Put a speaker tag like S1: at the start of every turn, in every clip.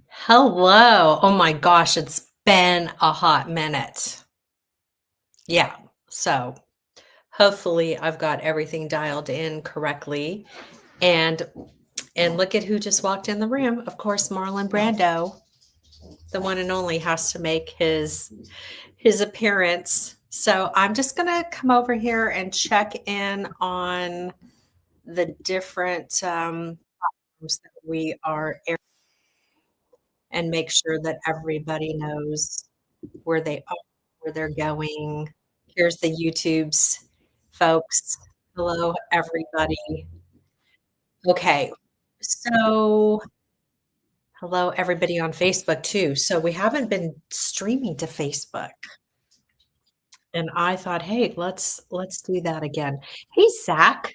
S1: Hello. Oh my gosh, it's been a hot minute. Yeah. So hopefully I've got everything dialed in correctly. And look at who just walked in the room. Of course, Marlon Brando, the one and only, has to make his appearance. So I'm just gonna come over here and check in on the different rooms that we are airing and make sure that everybody knows where they are, where they're going. Here's the YouTubes, folks. Hello, everybody. Okay, so hello, everybody on Facebook too. So we haven't been streaming to Facebook, and I thought, hey, let's do that again. Hey, Zach.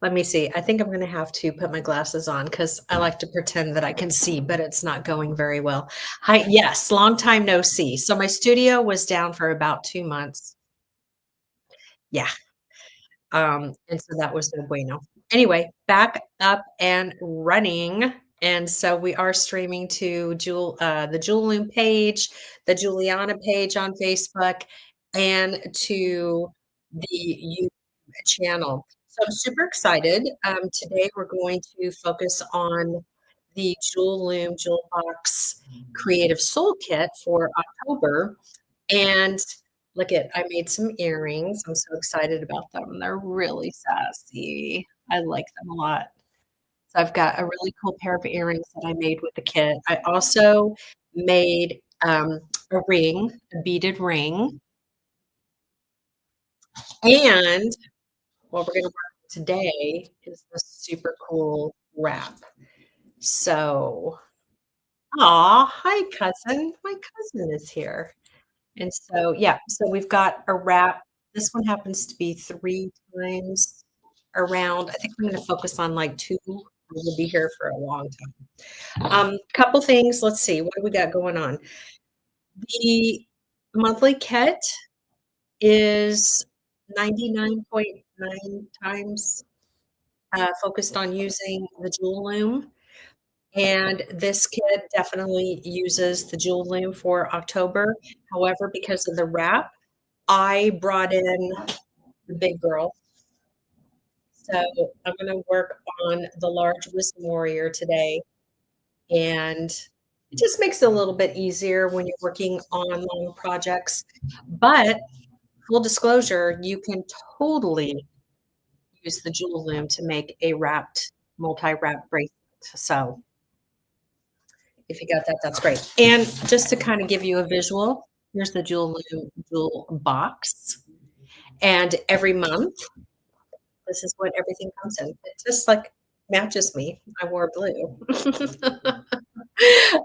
S1: Let me see. I think I'm going to have to put my glasses on because I like to pretend that I can see, but it's not going very well. Hi, yes, long time no see. So my studio was down for about 2 months. Yeah. And so that was no bueno. Anyway, back up and running. And so we are streaming to the Jewel Loom page, the Julianna page on Facebook, and to the YouTube channel. So I'm super excited. Today we're going to focus on the Jewel Loom Jewel Box Creative Soul Kit for October. And look at, I made some earrings. I'm so excited about them. They're really sassy. I like them a lot. So I've got a really cool pair of earrings that I made with the kit. I also made a ring, a beaded ring. And what we're going to work on today is this super cool wrap. So, aw, hi, cousin. My cousin is here. And so, yeah, so we've got a wrap. This one happens to be 3 times around. I think I'm gonna focus on, like, 2. We'll be here for a long time. Couple things, let's see, what do we got going on? The monthly kit is 99.9 times, focused on using the Jewel Loom, and this kit definitely uses the Jewel Loom for October. However, because of the wrap, I brought in the big girl. So I'm gonna work on the large wisdom warrior today, and it just makes it a little bit easier when you're working on long projects. But full disclosure, you can totally use the jewel loom to make a wrapped, multi-wrap bracelet. So if you got that, that's great. And just to kind of give you a visual, here's the jewel loom jewel box. And every month this is what everything comes in. It just, like, matches me. I wore blue.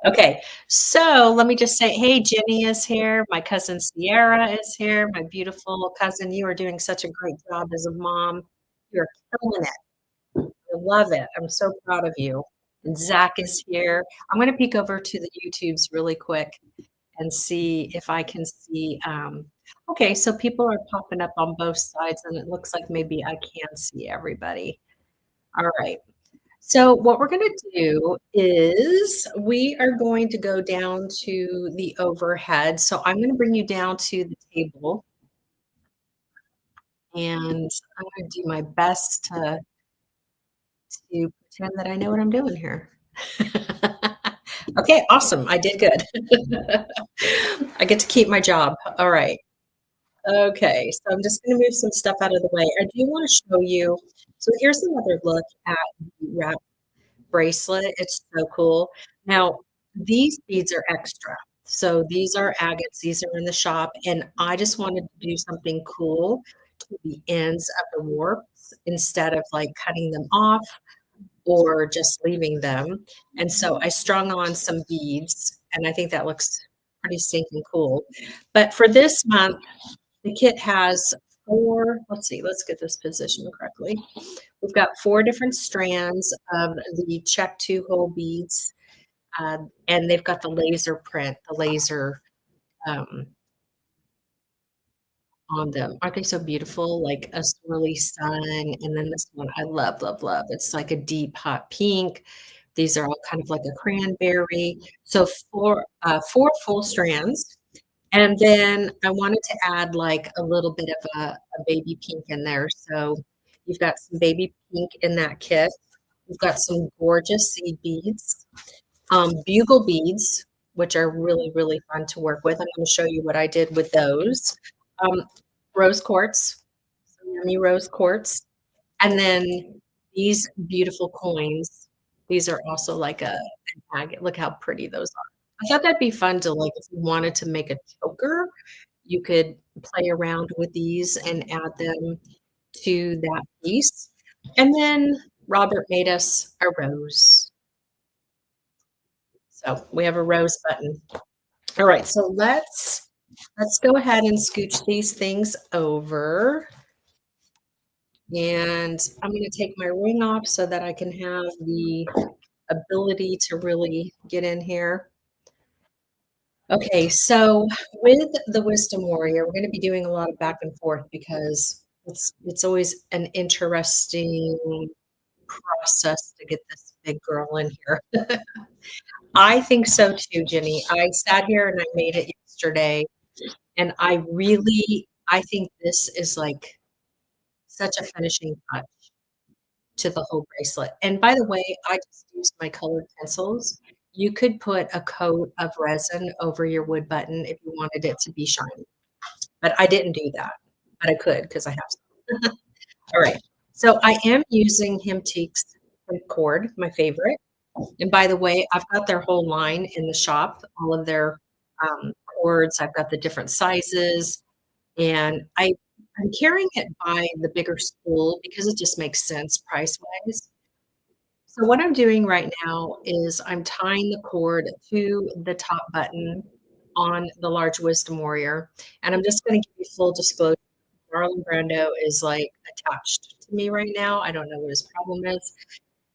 S1: Okay, so let me just say, hey, Jenny is here. My cousin Sierra is here. My beautiful cousin, you are doing such a great job as a mom. You're killing it. I love it. I'm so proud of you. And Zach is here. I'm gonna peek over to the YouTubes really quick and see if I can see, okay, so people are popping up on both sides, and it looks like maybe I can see everybody. All right. So what we're gonna do is we are going to go down to the overhead. So I'm gonna bring you down to the table, and I'm gonna do my best to pretend that I know what I'm doing here. Okay, awesome. I did good. I get to keep my job. All right. Okay, so I'm just gonna move some stuff out of the way. I do wanna show you, so here's another look at the wrap bracelet. It's so cool. Now, these beads are extra. So these are agates, these are in the shop, and I just wanted to do something cool to the ends of the warps instead of, like, cutting them off or just leaving them. And so I strung on some beads, and I think that looks pretty stinking cool. But for this month, the kit has 4, let's see, let's get this positioned correctly. We've got 4 different strands of the check 2-hole beads, and they've got the laser print, the laser, um, on them. Aren't they so beautiful? Like a swirly sun, and then this one I love, love, love. It's like a deep hot pink These are all kind of like a cranberry. So 4 full strands. And then I wanted to add like a little bit of a baby pink in there. So you've got some baby pink in that kit. You've got some gorgeous seed beads, bugle beads, which are really, really fun to work with. I'm going to show you what I did with those. Um, Rose quartz, some yummy rose quartz. And then these beautiful coins. These are also like an agate. Look how pretty those are. I thought that'd be fun to like if you wanted to make a choker, you could play around with these and add them to that piece. And then Robert made us a rose. So we have a rose button. All right, so let's go ahead and scooch these things over. And I'm going to take my ring off so that I can have the ability to really get in here. Okay, so with the Wisdom Warrior, we're going to be doing a lot of back and forth because it's always an interesting process to get this big girl in here. I think so too, Jenny. I sat here and I made it yesterday, and I think this is like such a finishing touch to the whole bracelet. And by the way, I just used my colored pencils. You could put a coat of resin over your wood button if you wanted it to be shiny, but I didn't do that. But I could because I have some. All right. So I am using Hemteek's cord, my favorite. And by the way, I've got their whole line in the shop, all of their cords. I've got the different sizes, and I'm carrying it by the bigger spool because it just makes sense price wise. So what I'm doing right now is I'm tying the cord to the top button on the large Wisdom Warrior, and I'm just going to give you full disclosure. Marlon Brando is like attached to me right now. I don't know what his problem is,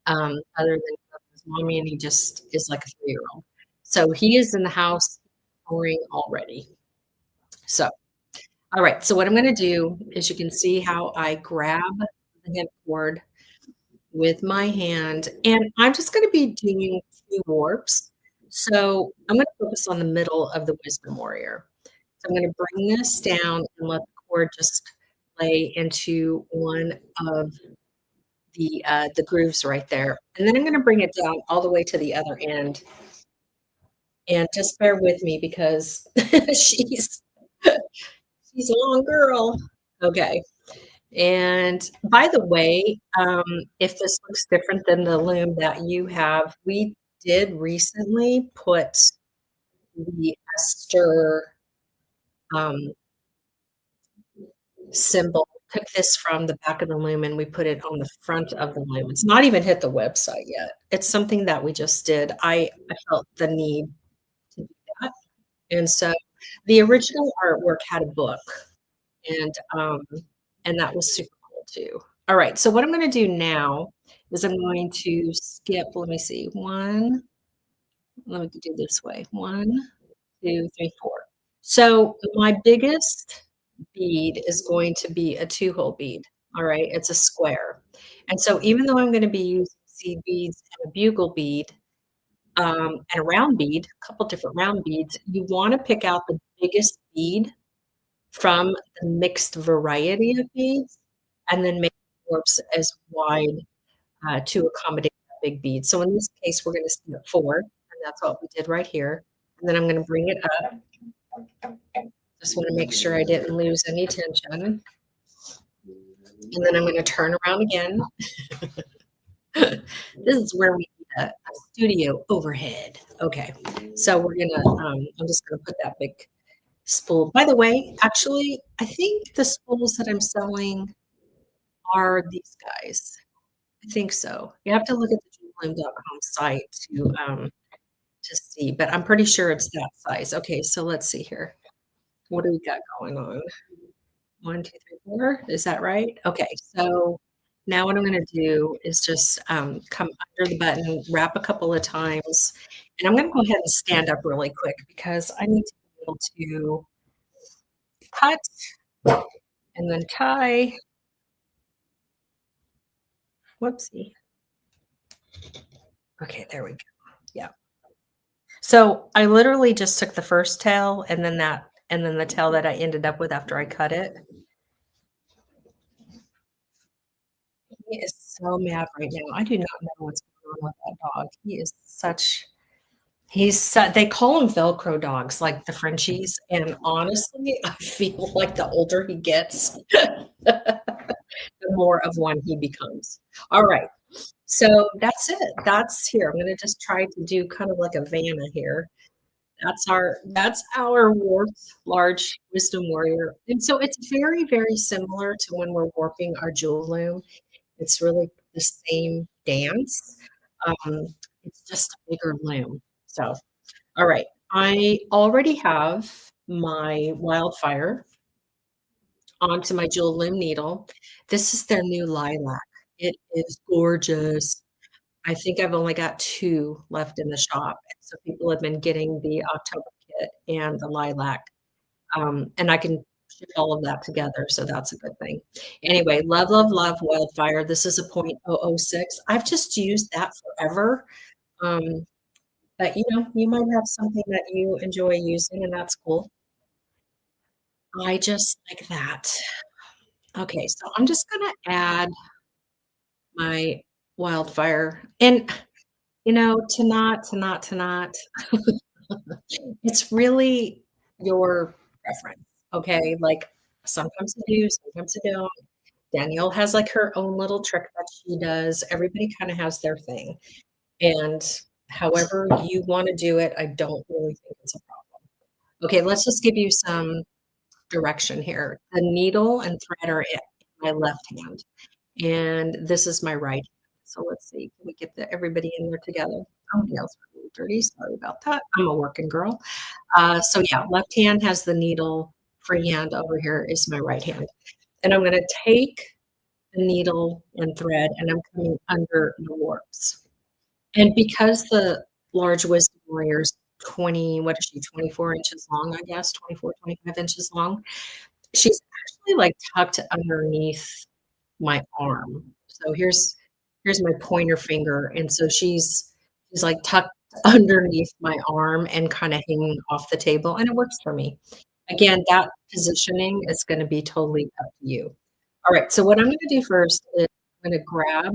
S1: other than he loves his mommy, and he just is like a 3-year-old. So he is in the house snoring already. So, all right. So what I'm going to do is you can see how I grab the hip cord with my hand, and I'm just going to be doing 2 warps. So I'm going to focus on the middle of the Wisdom Warrior. So I'm going to bring this down and let the cord just play into one of the grooves right there. And then I'm going to bring it down all the way to the other end. And just bear with me because she's she's a long girl. Okay. And by the way, if this looks different than the loom that you have, we did recently put the Esther um, symbol, took this from the back of the loom and we put it on the front of the loom. It's not even hit the website yet. It's something that we just did. I felt the need to do that. And so the original artwork had a book, and um, and that was super cool too. All right, so what I'm going to do now is I'm going to skip. Let me see. One. Let me do this way. 1, 2, 3, 4. So my biggest bead is going to be a 2-hole bead. All right, it's a square. And so even though I'm going to be using seed beads and a bugle bead, and a round bead, a couple different round beads, you want to pick out the biggest bead from the mixed variety of beads, and then make warps as wide to accommodate that big bead. So in this case, we're going to skip 4, and that's what we did right here. And then I'm going to bring it up. Just want to make sure I didn't lose any tension. And then I'm going to turn around again. This is where we need a studio overhead. Okay, so we're gonna, I'm just gonna put that big spool. By the way, actually, I think the spools that I'm selling are these guys. I think so. You have to look at the jewelloom.com site to see, but I'm pretty sure it's that size. Okay, so let's see here. What do we got going on? 1, 2, 3, 4. Is that right? Okay, so now what I'm gonna do is just come under the button, wrap a couple of times, and I'm gonna go ahead and stand up really quick because I need to be able to cut and then tie. Whoopsie. Okay, there we go. Yeah. So, I literally just took the first tail and then the tail that I ended up with after I cut it. He is so mad right now. I do not know what's going on with that dog. They call him Velcro dogs, like the Frenchies, and honestly, I feel like the older he gets, the more of one he becomes. Alright, so that's it. That's here, I'm gonna just try to do kind of like a Vanna here. That's our warped large wisdom warrior, and so it's very, very similar to when we're warping our jewel loom. It's really the same dance, um, it's just a bigger loom. So, alright, I already have my wildfire onto my jewel loom needle. This is their new lilac. It is gorgeous. I think I've only got 2 left in the shop, and so people have been getting the October kit and the lilac, and I can ship all of that together, so that's a good thing. Anyway, love, love, love Wildfire. This is a .006. I've just used that forever, um, but, you might have something that you enjoy using, and that's cool. I just like that. Okay, so I'm just gonna add my Wildfire, and, to not it's really your preference, okay? Like, sometimes I do, sometimes I don't. Danielle has, like, her own little trick that she does. Everybody kinda has their thing, and however you wanna do it, I don't really think it's a problem. Okay, let's just give you some direction here. The needle and thread are in my left hand, and this is my right hand. So let's see, can we get everybody in there together? Oh, my nails are a little dirty, sorry about that. I'm a working girl. So yeah, left hand has the needle, free hand over here is my right hand. And I'm gonna take the needle and thread and I'm coming under the warps. And because the large wisdom warrior is 20, what is she, 24 inches long, I guess, 24, 25 inches long. She's actually like tucked underneath my arm. So here's my pointer finger, and so she's like tucked underneath my arm and kinda hanging off the table, and it works for me. Again, that positioning is gonna be totally up to you. Alright, so what I'm gonna do first is I'm gonna grab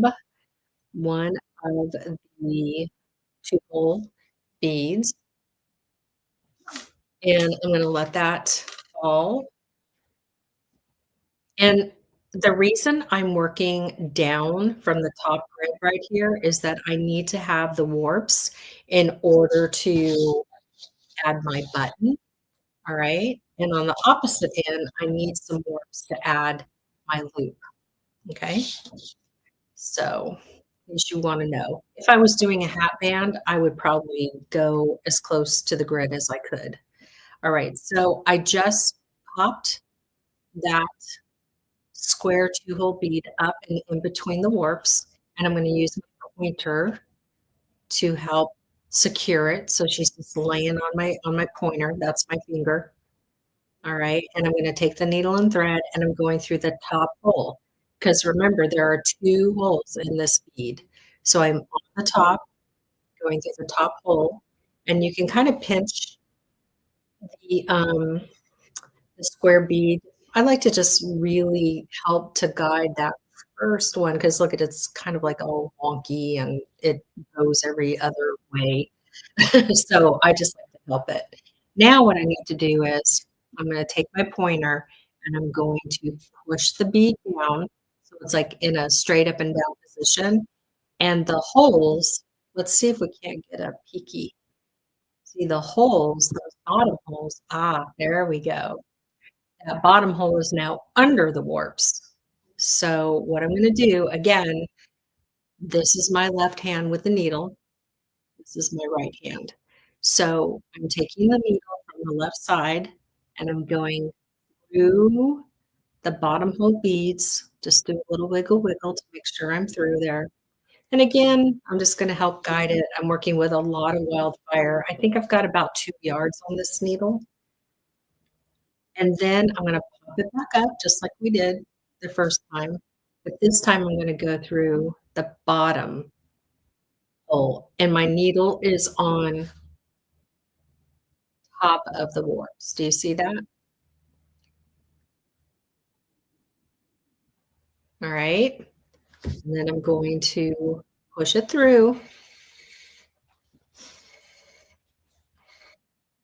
S1: one of the 2 hole beads, and I'm gonna let that fall. And the reason I'm working down from the top grid right here is that I need to have the warps in order to add my button, all right? And on the opposite end, I need some warps to add my loop, okay? So, in case you wanna know. If I was doing a hat band, I would probably go as close to the grid as I could. All right, so I just popped that square 2-hole bead up and in between the warps, and I'm gonna use my pointer to help secure it, so she's just laying on my pointer, that's my finger, alright, and I'm gonna take the needle and thread, and I'm going through the top hole, because remember, there are 2 holes in this bead. So I'm on the top, going through the top hole, and you can kinda pinch the the square bead. I like to just really help to guide that first one because look at it's kind of like all wonky and it goes every other way. So I just like to help it. Now what I need to do is I'm going to take my pointer and I'm going to push the bead down so it's like in a straight up and down position. And the holes, let's see if we can't get a peeky. See the holes, those bottom holes. Ah, there we go. That bottom hole is now under the warps. So what I'm gonna do, again, this is my left hand with the needle, this is my right hand. So I'm taking the needle from the left side and I'm going through the bottom hole beads, just do a little wiggle wiggle to make sure I'm through there. And again, I'm just gonna help guide it. I'm working with a lot of wildfire. I think I've got about 2 yards on this needle. And then I'm gonna pop it back up just like we did the first time, but this time I'm gonna go through the bottom full, and my needle is on top of the warps. Do you see that? All right. And then I'm going to push it through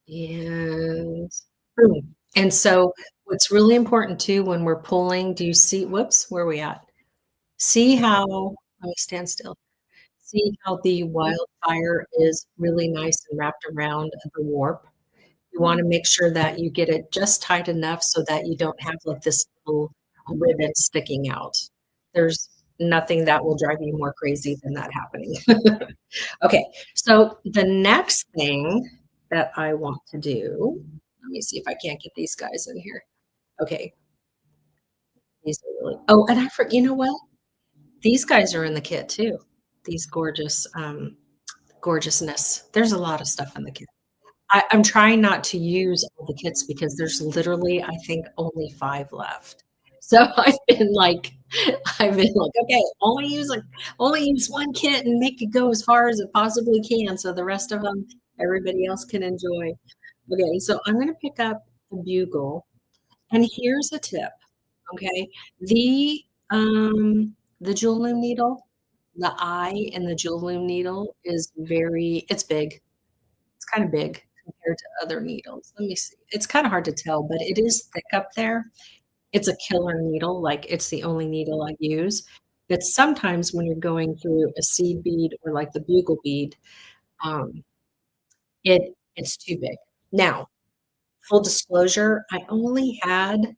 S1: and boom. And so what's really important too when we're pulling, do you see, whoops, where are we at? See how, let me stand still. See how the wildfire is really nice and wrapped around the warp? You wanna make sure that you get it just tight enough so that you don't have, like, this little ribbon sticking out. There's nothing that will drive you more crazy than that happening. Okay, so the next thing that I want to do, let me see if I can't get these guys in here. Okay, these are really, oh, and I for you know what? These guys are in the kit too. These gorgeous, gorgeousness. There's a lot of stuff in the kit. I'm trying not to use all the kits because there's literally, I think, only 5 left. So I've been like, "Okay, only use 1 kit and make it go as far as it possibly can so the rest of them, everybody else can enjoy." Okay, so I'm gonna pick up the bugle, and here's a tip, okay? The, the jewel loom needle, the eye in the jewel loom needle is very it's big. It's kinda big compared to other needles. Let me see. It's kinda hard to tell, but it is thick up there. It's a killer needle, like, it's the only needle I use. But sometimes when you're going through a seed bead or, like, the bugle bead, um, it's too big. Now, full disclosure, I only had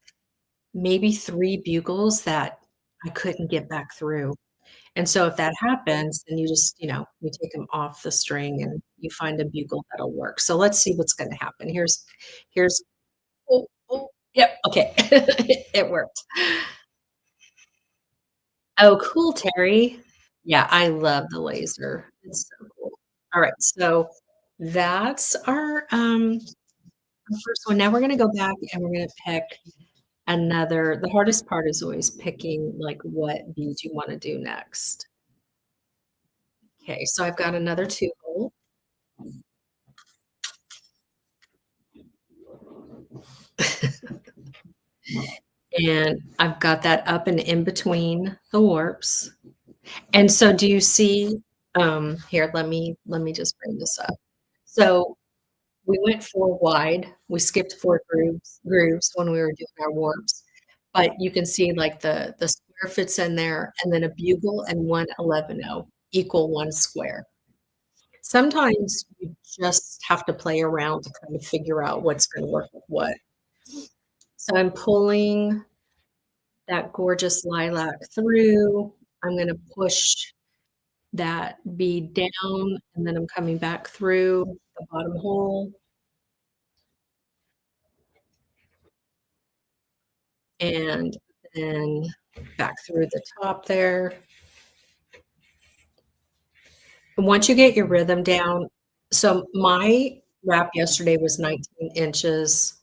S1: maybe 3 bugles that I couldn't get back through. And so if that happens, then you just, you take them off the string and you find a bugle that'll work. So let's see what's gonna happen. Here's oh, oh, yep, okay. It worked. Oh, cool, Terry. Yeah, I love the laser. It's so cool. All right, so that's our first one. Now we're gonna go back and we're gonna pick another the hardest part is always picking, like, what bead you wanna do next. Okay, so I've got another 2 hole. And I've got that up and in between the warps. And so do you see, here, let me just bring this up. So we went 4 wide, we skipped 4 grooves when we were doing our warps, but you can see, like, the square fits in there, and then a bugle and 1 11-0 equal 1 square. Sometimes you just have to play around to kind of figure out what's gonna work with what. So I'm pulling that gorgeous lilac through. I'm gonna push that bead down, and then I'm coming back through the bottom hole and then back through the top there. And once you get your rhythm down, so my wrap yesterday was 19 inches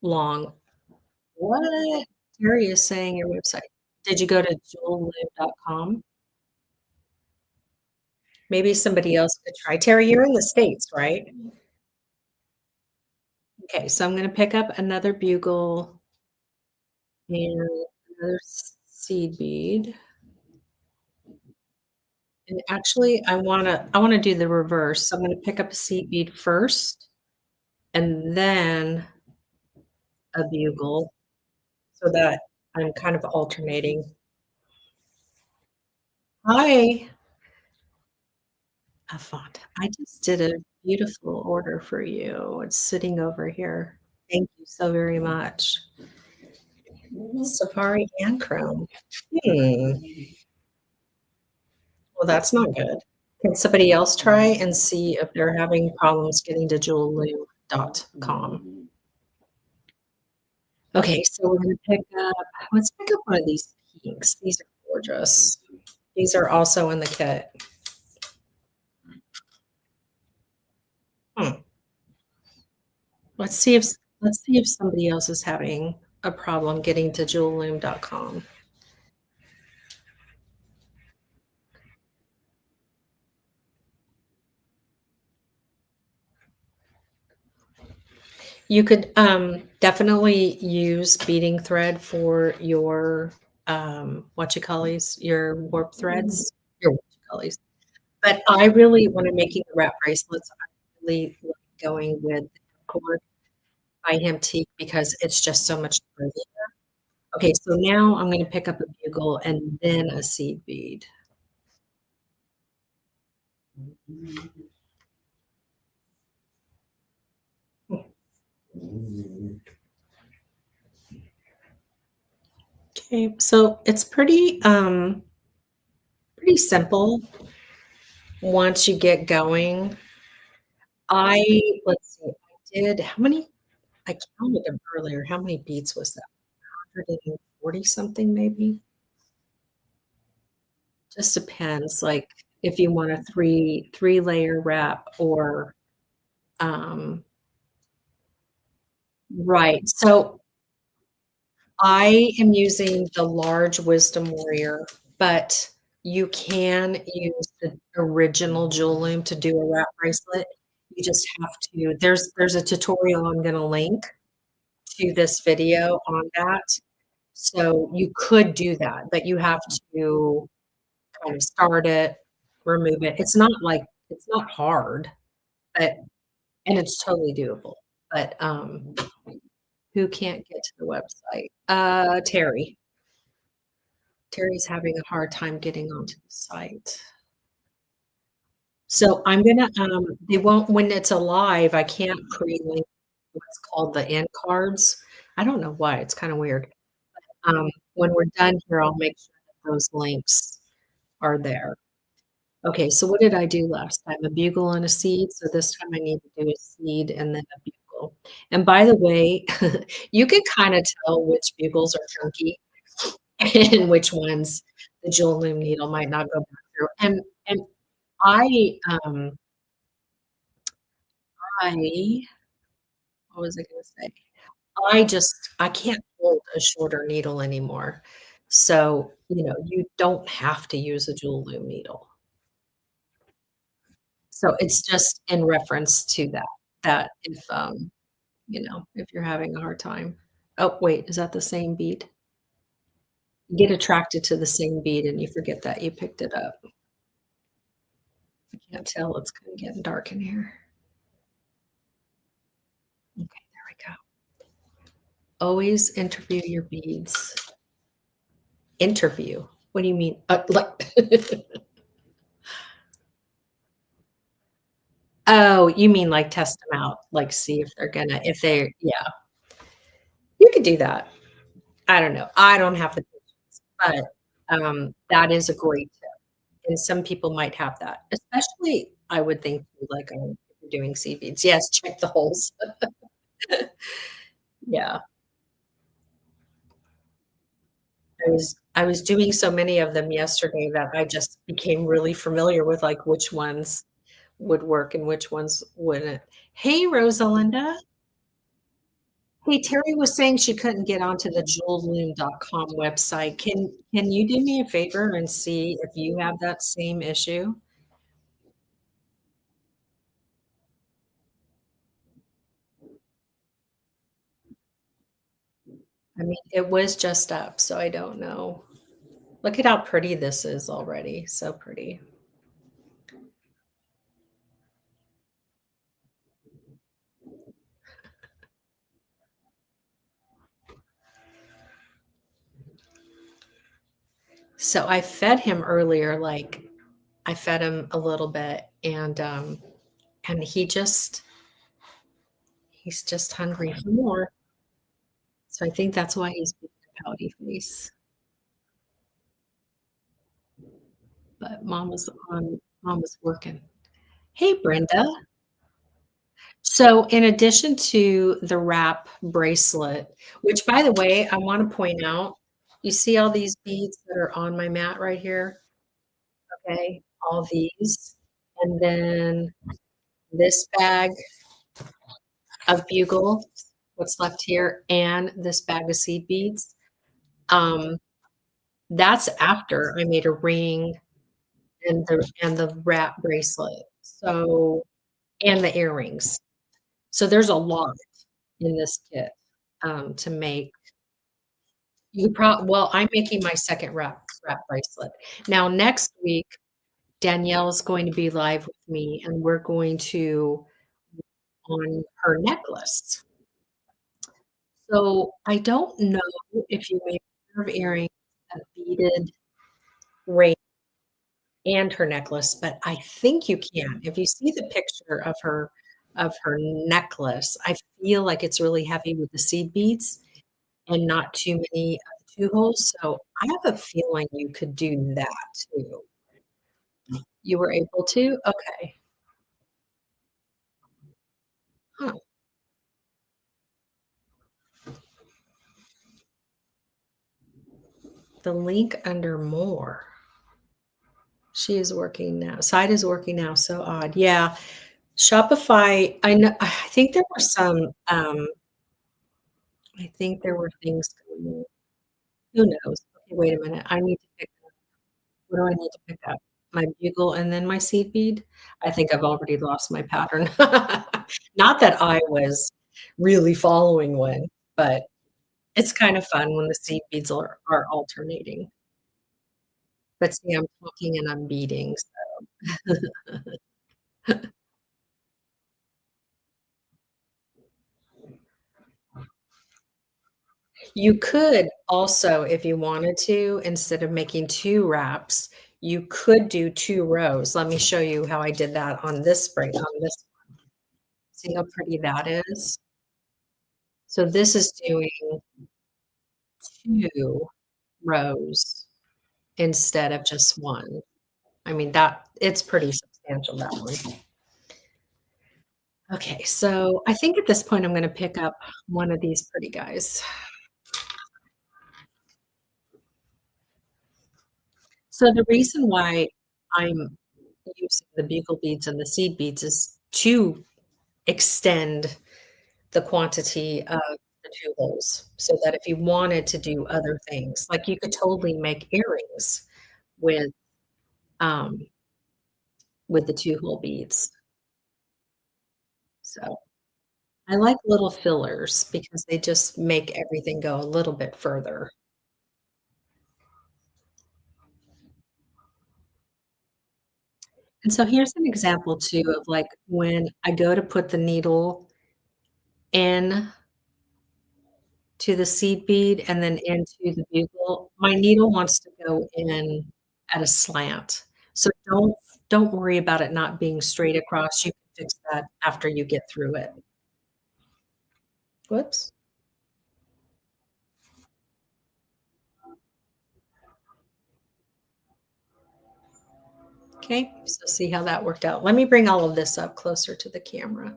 S1: long. What? Terry is saying your website. Did you go to jewelloom.com? Maybe somebody else could try. Terry, you're in the States, right? Okay, so I'm gonna pick up another bugle and another seed bead. And actually, I wanna do the reverse. So I'm gonna pick up a seed bead first and then a bugle so that I'm kind of alternating. Hi, Avant. I just did a beautiful order for you. It's sitting over here. Thank you so very much. Safari and Chrome. Hmm. Well, that's not good. Can somebody else try and see if they're having problems getting to julianna.com? Okay, so we're gonna let's pick up one of these pinks. These are gorgeous. These are also in the kit. Hmm. Let's see if somebody else is having a problem getting to jewelloom.com. You could, definitely use beading thread for your, what you callies, your warp threads, your what you callies. But I really when I'm making the wrap bracelets, I really like going with the cord by Hemteak because it's just so much prettier. Okay, so now I'm gonna pick up a bugle and then a seed bead. Okay, so it's pretty simple once you get going. I let's see, I did how many I counted them earlier. How many beads was that? 140 something maybe? Just depends, like, if you want a three-layer wrap or, um right, so I am using the large Wisdom Warrior, but you can use the original Jewel Loom to do a wrap bracelet. You just have to there's a tutorial I'm gonna link to this video on that. So you could do that, but you have to kind of start it, remove it. It's not hard, but and it's totally doable. But who can't get to the website? Terry. Terry's having a hard time getting onto the site. So I'm gonna they won't when it's alive, I can't pre-link what's called the end cards. I don't know why, it's kind of weird. When we're done here, I'll make sure that those links are there. Okay, so what did I do last time? A bugle and a seed, so this time I need to do a seed and then a bugle. And by the way, you can kinda tell which bugles are chunky and which ones the jewel loom needle might not go back through. And I, I what was I gonna say? I can't hold a shorter needle anymore. So, you don't have to use a jewel loom needle. So it's just in reference to that if, if you're having a hard time. Oh, wait, is that the same bead? You get attracted to the same bead and you forget that you picked it up. I can't tell, it's kinda getting dark in here. Okay, there we go. Always interview your beads. Interview? What do you mean? Like Oh, you mean like test them out, like see if they're gonna if they yeah, you could do that. I don't know. I don't have the patience, but, that is a great tip, and some people might have that, especially I would think like, if you're doing seed beads. Yes, check the holes. Yeah. I was doing so many of them yesterday that I just became really familiar with, like, which ones would work and which ones wouldn't. Hey, Rosalinda. Hey, Terry was saying she couldn't get onto the jewelloom.com website. Can you do me a favor and see if you have that same issue? I mean, it was just up, so I don't know. Look at how pretty this is already. So pretty. So I fed him earlier, like I fed him a little bit and he's just hungry for more. So I think that's why he's being a pouty face. But mom was working. Hey, Brenda. So in addition to the wrap bracelet, which by the way, I want to point out, you see all these beads that are on my mat right here? Okay, all these. And then this bag of bugle, what's left here, and this bag of seed beads. Um, that's after I made a ring and the wrap bracelet. So and the earrings. So there's a lot. in this kit, to make well, I'm making my second wrap bracelet. Now next week, Danielle's going to be live with me, and we're going to on her necklace. So, I don't know if you made a pair of earrings, a beaded ring, and her necklace, but I think you can. If you see the picture of her necklace, I feel like it's really heavy with the seed beads and not too many of the 2 holes, so I have a feeling you could do that too. You were able to? Okay. Huh. The link under more. She is working now. Site is working now, so odd. Yeah. Shopify, I think there were some, I think there were things going on. Who knows? Okay, wait a minute. I need to pick up what do I need to pick up? My bugle and then my seed bead? I think I've already lost my pattern. Not that I was really following one, but it's kind of fun when the seed beads are alternating. But see, I'm talking and I'm beading, so you could also, if you wanted to, instead of making 2 wraps, you could do 2 rows. Let me show you how I did that on this spring on this see how pretty that is? So this is doing 2 rows instead of just 1. I mean, that it's pretty substantial, that one. Okay, so I think at this point, I'm gonna pick up one of these pretty guys. So the reason why I'm using the bugle beads and the seed beads is to extend the quantity of the 2 holes, so that if you wanted to do other things, like, you could totally make earrings with, um, with the 2 hole beads. So, I like little fillers because they just make everything go a little bit further. And so here's an example too of, like, when I go to put the needle in to the seed bead and then into the bugle, my needle wants to go in at a slant. So don't worry about it not being straight across, you can fix that after you get through it. Whoops. Okay, so see how that worked out. Let me bring all of this up closer to the camera.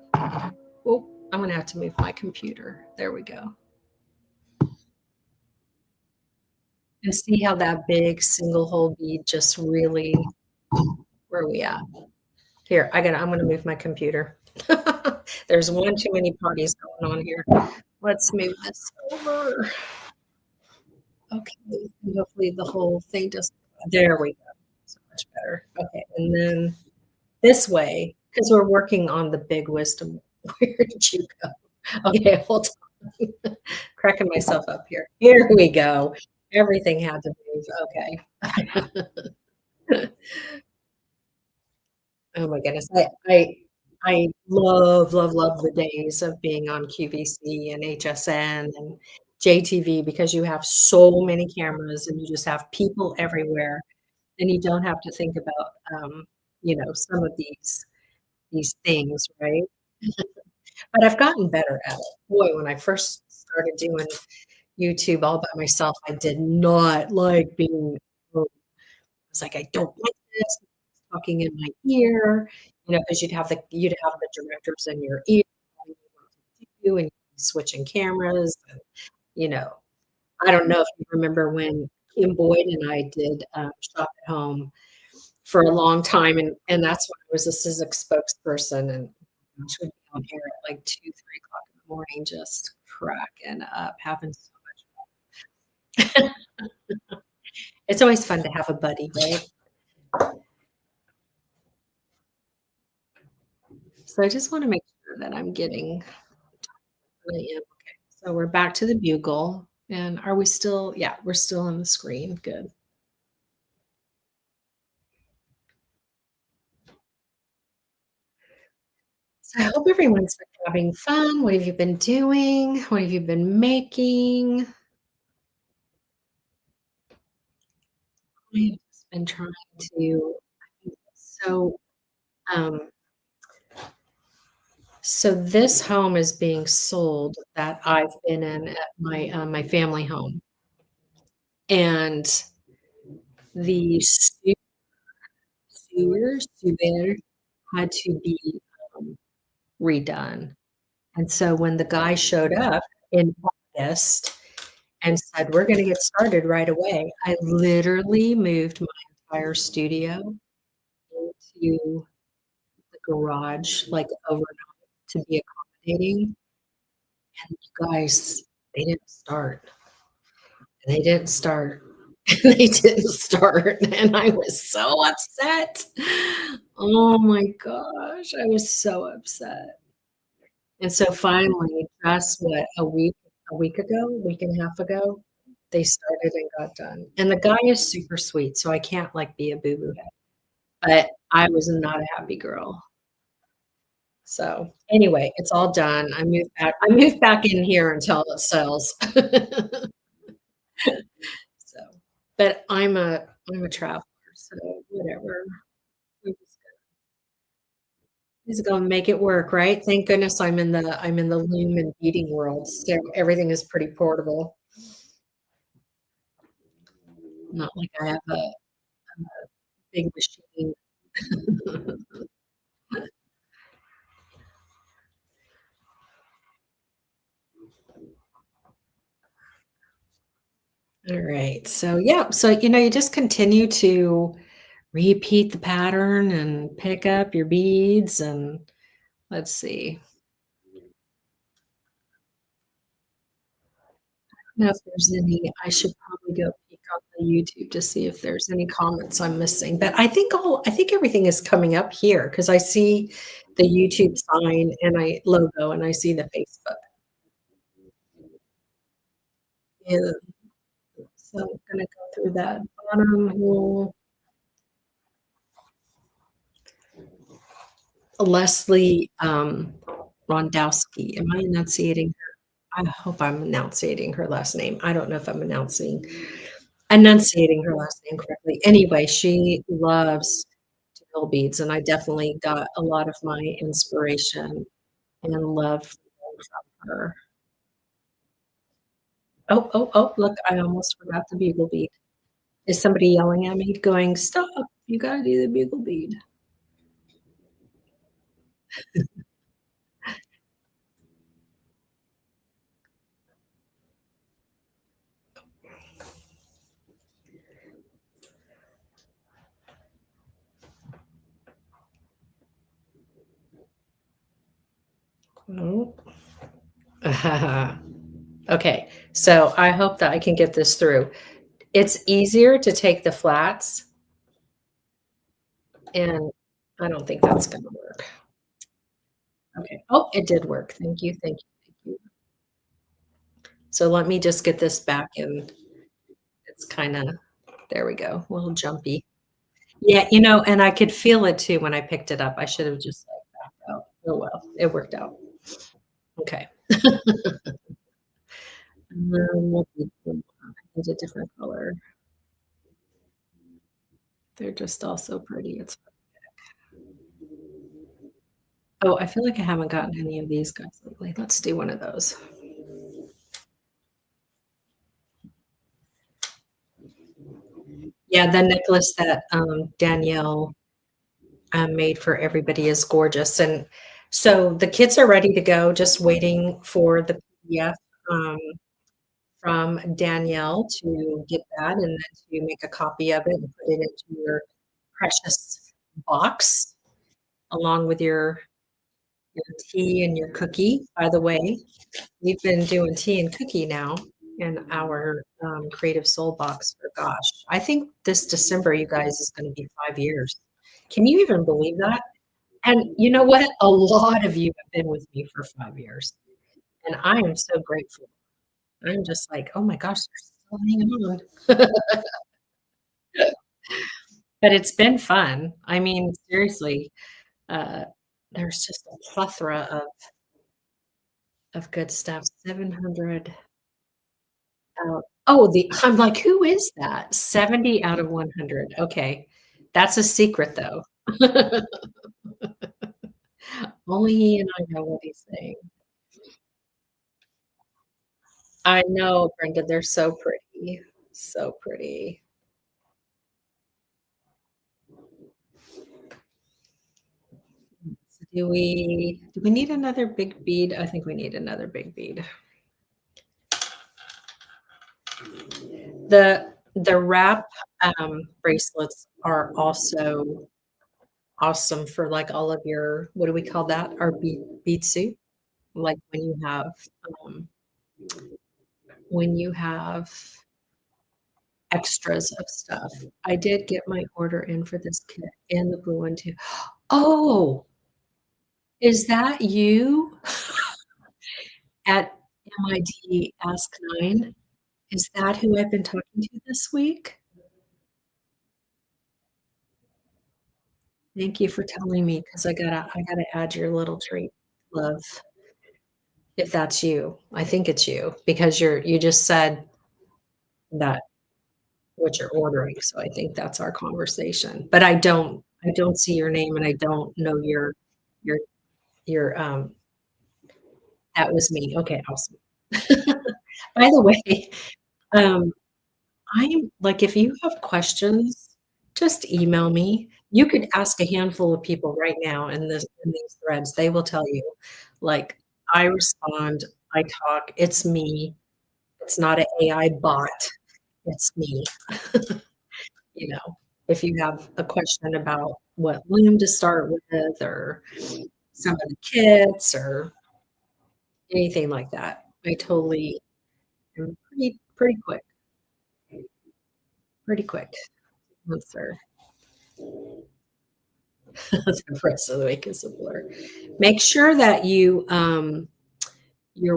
S1: Oh, I'm gonna have to move my computer. There we go. And see how that big single hole bead just really where are we at? Here, I'm gonna move my computer. There's one too many parties going on here. Let's move this over. Okay, and hopefully the whole thing doesn't there we go. So much better. Okay, and then this way, because 'cause we're working on the big wisdom. Where did you go? Okay, hold on. Cracking myself up here. Here we go. Everything had to move. Okay. Oh my goodness. I love, love, love the days of being on QVC and HSN and JTV because you have so many cameras and you just have people everywhere, and you don't have to think about, some of these things, right? But I've gotten better at it. Boy, when I first started doing YouTube all by myself, I did not like being was like, "I don't like this, it's talking in my ear," because you'd have the directors in your ear telling you what to do, and switching cameras, and, you know, I don't know if you remember when Kim Boyd and I did, Shop at Home for a long time, and that's when I was a Sizzix spokesperson, and she would be on air at, like, 2, 3 o'clock in the morning just cracking up, having so much it's always fun to have a buddy, right? So I just wanna make sure that I'm getting
S2: I am, okay. So we're back to the bugle, and are we still yeah, we're still on the screen, good. So I hope everyone's having fun. What have you been doing? What have you been making? I've just been trying to so, um so this home is being sold that I've been in at my family home, and the sewer had to be, um, redone. And so when the guy showed up in August and said, "We're gonna get started right away," I literally moved my entire studio into the garage, like, overnight to be accommodating, and you guys, they didn't start. They didn't start. They didn't start, and I was so upset. Oh my gosh, I was so upset. And so finally, just what, a week ago, week and a half ago, they started and got done. And the guy is super sweet, so I can't, like, be a boo-boo head, but I was not a happy girl. So, anyway, it's all done. I moved back in here until it sells. So, but I'm a traveler, so whatever. We just gonna make it work, right? Thank goodness I'm in the loom and beading world, so everything is pretty portable. Not like I have a big machine. All right. So, yeah. So, you just continue to repeat the pattern and pick up your beads. And let's see. I don't know if there's any, I should probably go peek on the YouTube to see if there's any comments I'm missing. But I think everything is coming up here because I see the YouTube sign and I logo and I see the Facebook. Yeah. So I'm gonna go through that bottom whole Leslie, Rondowski. Am I enunciating I hope I'm enunciating her last name. I don't know if I'm enunciating her last name correctly. Anyway, she loves to build beads, and I definitely got a lot of my inspiration and love from her. Oh, oh, oh, look, I almost forgot the bugle bead. Is somebody yelling at me going, "Stop, you gotta do the bugle bead." Oh. Okay, so I hope that I can get this through. It's easier to take the flats, and I don't think that's gonna work. Okay. Oh, it did work. Thank you, thank you, thank you. So let me just get this back and it's kinda there we go, a little jumpy. Yeah, and I could feel it too when I picked it up. I should have just, like, backed out. Oh, well, it worked out. Okay. We'll do I need a different color. They're just all so pretty. It's Oh, I feel like I haven't gotten any of these guys lately. Let's do one of those. Yeah, the necklace that, Danielle, made for everybody is gorgeous, and so the kits are ready to go, just waiting for the PDF, um, from Danielle to get that and then to make a copy of it and put it into your precious box along with your tea and your cookie. By the way, we've been doing tea and cookie now in our, Creative Soul box for gosh, I think this December, you guys, is gonna be 5 years. Can you even believe that? And you know what? A lot of you have been with me for 5 years. and I am so grateful. I'm just like, "Oh my gosh, they're still hanging on." But it's been fun. I mean, seriously, uh, there's just a plethora of good stuff. 700 out oh, the I'm like, "Who is that?" 70 out of 100. Okay. That's a secret, though. Only he and I know what he's saying. I know, Brenda, they're so pretty. So pretty. So do we need another big bead? I think we need another big bead. The wrap, bracelets are also awesome for, like, all of your what do we call that? Our bead soup? Like, um, when you have extras of stuff. I did get my order in for this kit and the blue one too. Oh, is that you at MID Ask 9? Is that who I've been talking to this week? Thank you for telling me because I gotta add your little treat, love, if that's you. I think it's you because you just said that what you're ordering, so I think that's our conversation. But I don't see your name, and I don't know your your that was me. Okay, awesome. By the way, um, I'm like, if you have questions, just email me. You could ask a handful of people right now in these threads. They will tell you, like, I respond, I talk, it's me. It's not an AI bot, it's me. You know, if you have a question about what loom to start with or some of the kits or anything like that, I totally am pretty quick, pretty quick answer. The rest of the week is a blur. Make sure that you're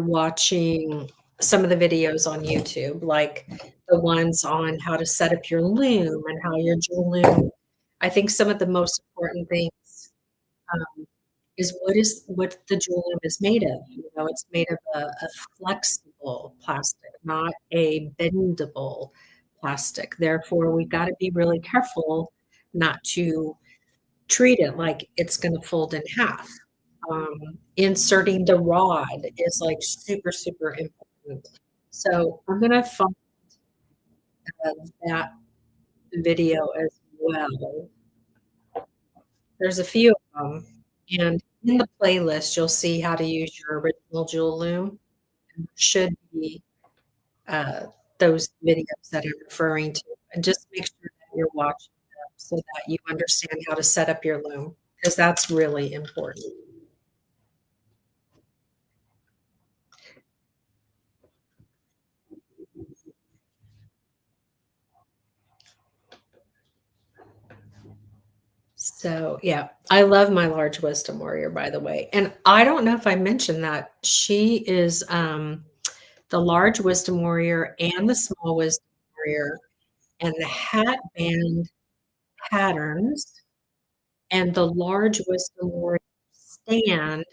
S2: watching some of the videos on YouTube, like the ones on how to set up your loom and how your jewel loom. I think some of the most important things is what the jewel loom is made of. You know, it's made of a flexible plastic, not a bendable plastic. Therefore, we've got to be really careful not to treat it like it's going to fold in half. Inserting the rod is like super, super important. So I'm going to find that video as well. There's a few of them. And in the playlist, you'll see how to use your original jewel loom. And there should be uh, those videos that I'm referring to. And just make sure that you're watching them so that you understand how to set up your loom because that's really important. So, yeah, I love my large wisdom warrior, by the way. And I don't know if I mentioned that she is the large wisdom warrior and the small wisdom warrior and the hat band patterns and the large wisdom warrior stand,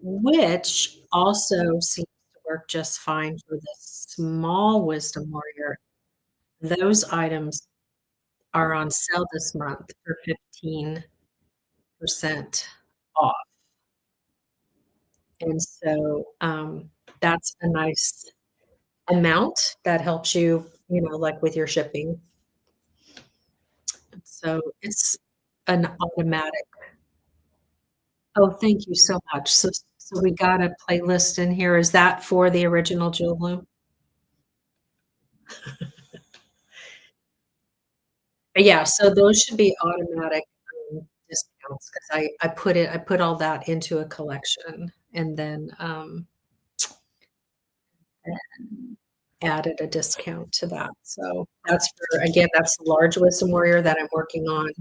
S2: which also seems to work just fine for the small wisdom warrior. Those items are on sale this month for 15% off. And so, that's a nice amount that helps you, you know, like, with your shipping. So, it's an automatic oh, thank you so much. So we got a playlist in here. Is that for the original Jewel Bloom? But, yeah, so those should be automatic, discounts 'cause I put all that into a collection and then, added a discount to that. So that's for again, that's the large wisdom warrior that I'm working on.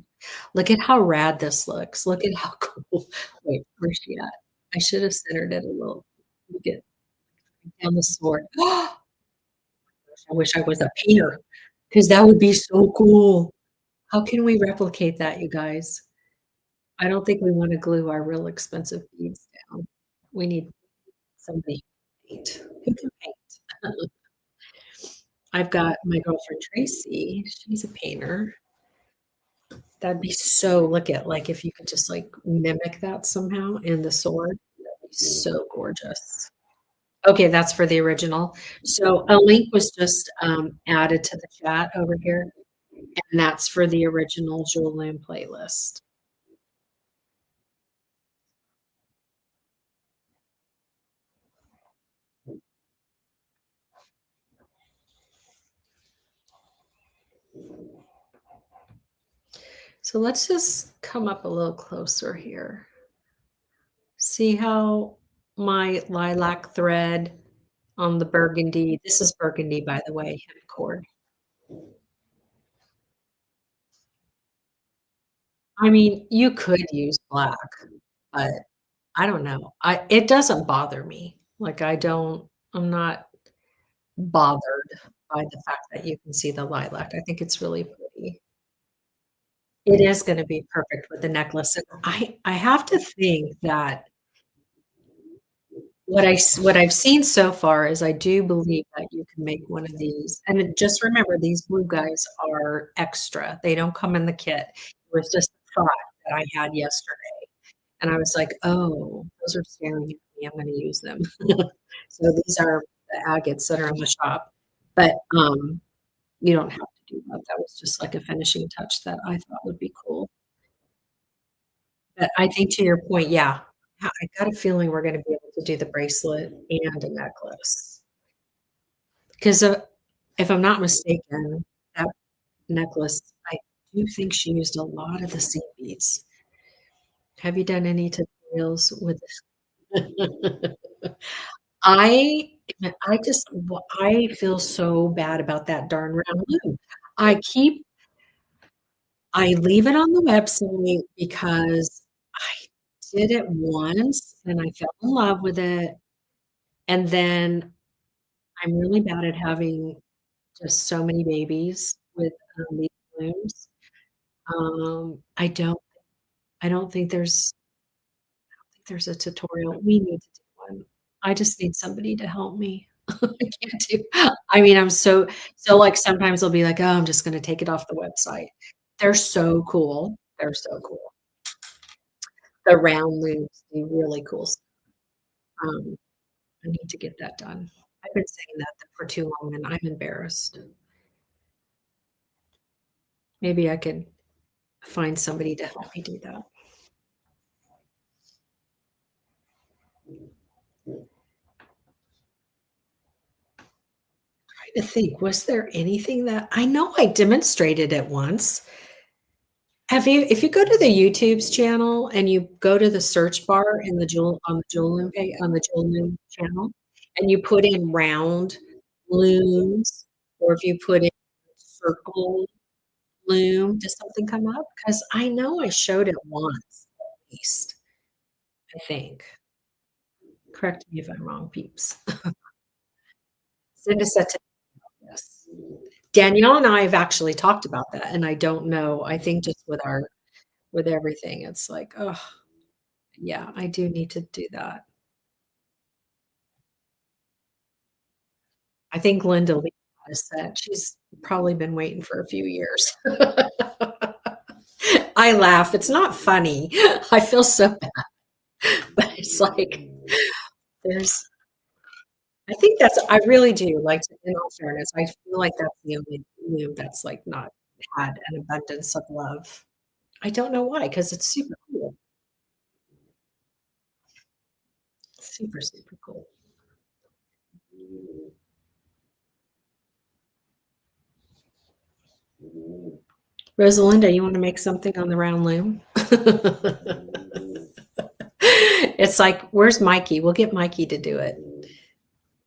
S2: Look at how rad this looks. Look at how cool. Wait, where's she at? I should have centered it a little. Look at down the sword. I wish I was a painter, because that would be so cool. How can we replicate that, you guys? I don't think we wanna glue our real expensive beads down. We need somebody who can paint. Who can paint? I've got my girlfriend Tracy, she's a painter. That'd be so look at, like, if you could just, like, mimic that somehow in the sword, that'd be so gorgeous. Okay, that's for the original. So a link was just, added to the chat over here, and that's for the original Jewel Loom playlist. So let's just come up a little closer here. See how my lilac thread on the burgundy this is burgundy, by the way, hemp cord. I mean, you could use black, but I don't know. I it doesn't bother me. Like, I'm not bothered by the fact that you can see the lilac. I think it's really pretty. It is gonna be perfect with the necklace, and I have to think that what I've seen so far is I do believe that you can make one of these, and then just remember these blue guys are extra. They don't come in the kit. It was just a thought that I had yesterday, and I was like, "Oh, those are staring at me. I'm gonna use them." So these are the agates that are in the shop, but, you don't have to do that. That was just like a finishing touch that I thought would be cool. But I think to your point, yeah, I got a feeling we're gonna be able to do the bracelet and a necklace. 'Cause, if I'm not mistaken, that necklace, I do think she used a lot of the same beads. Have you done any tutorials with this? I just I feel so bad about that darn round loom. I keep I leave it on the website because I did it once and I fell in love with it, and then I'm really bad at having just so many babies with, these looms. I don't think there's a tutorial. We need to do one. I just need somebody to help me. I can't do I mean, like, sometimes I'll be like, "Oh, I'm just gonna take it off the website." They're so cool. They're so cool. The round looms, do really cool um, I need to get that done. I've been saying that for too long, and I'm embarrassed. Maybe I could find somebody to help me do that. Trying to think, was there anything that I know I demonstrated it once. Have you if you go to the YouTube's channel and you go to the search bar in the Jewel on the Jewel Loom on the Jewel Loom channel, and you put in round looms, or if you put in circle loom, does something come up? Because I know I showed it once at least, I think. Correct me if I'm wrong, peeps. Send us that to yes. Danielle and I have actually talked about that, and I don't know, I think just with everything, it's like, oh, yeah, I do need to do that. I think Linda Lee has said she's probably been waiting for a few years. I laugh, it's not funny. I feel so bad, but it's like, there's I think that's I really do, like, in all fairness, I feel like that's the only loom that's, like, not had an abundance of love. I don't know why, because it's super cool. Super, super cool. Rosalinda, you wanna make something on the round loom? It's like, "Where's Mikey?" We'll get Mikey to do it.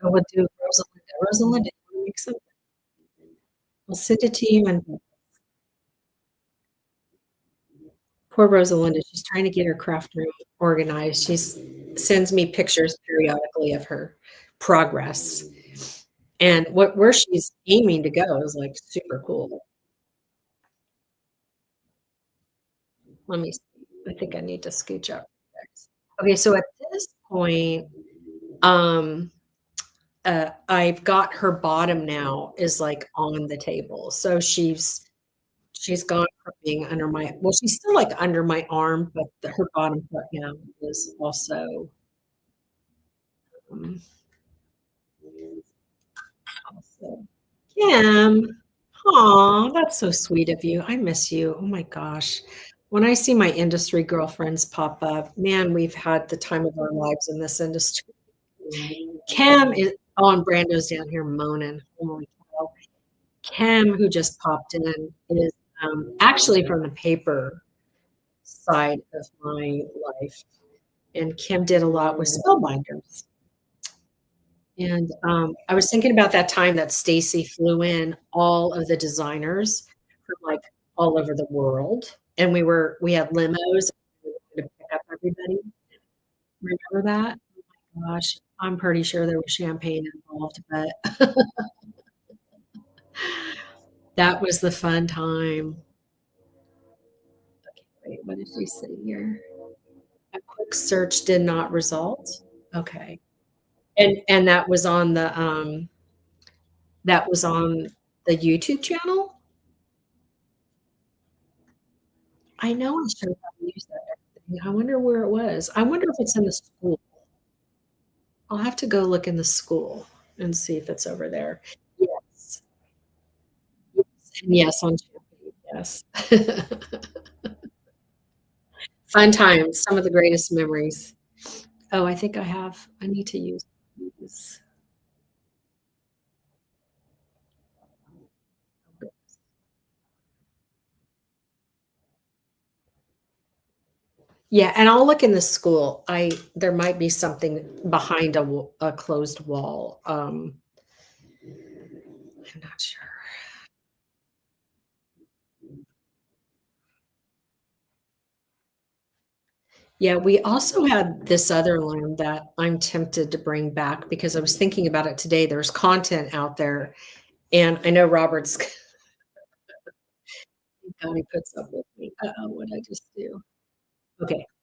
S2: And we'll do Rosalinda. Rosalinda, you wanna make something? I'll send it to you and poor Rosalinda, she's trying to get her craft room organized. She's sends me pictures periodically of her progress. And where she's aiming to go is, like, super cool. Let me see. I think I need to scooch up next. Okay, so at this point, um, I've got her bottom now is, like, on the table. So she's gone from being under my well, she's still, like, under my arm, but her bottom part now is um, also Kim. Aw, that's so sweet of you. I miss you. Oh my gosh. When I see my industry girlfriends pop up, man, we've had the time of our lives in this industry. Kim is oh, and Brando's down here moaning. Holy cow. Kim, who just popped in, is actually from the paper side of my life. And Kim did a lot with spellbinders. And I was thinking about that time that Stacy flew in all of the designers from like all over the world, and we had limos to pick up everybody. Remember that? Gosh, I'm pretty sure there was champagne involved, but that was the fun time. Okay, wait, what did we say here? A quick search did not result. Okay, and that was on the YouTube channel. I know I showed how to use that thing. I wonder where it was. I wonder if it's in the school. I'll have to go look in the school and see if it's over there. Yes. Yes, and yes, on Champagne, yes. Fun times, some of the greatest memories. Oh, I need to use these. Yeah, and I'll look in the school. I There might be something behind a closed wall. I'm not sure. Yeah, we also had this other loom that I'm tempted to bring back because I was thinking about it today. There's content out there, and I know Robert's God, he puts up with me. Uh-oh, what'd I just do? Okay, I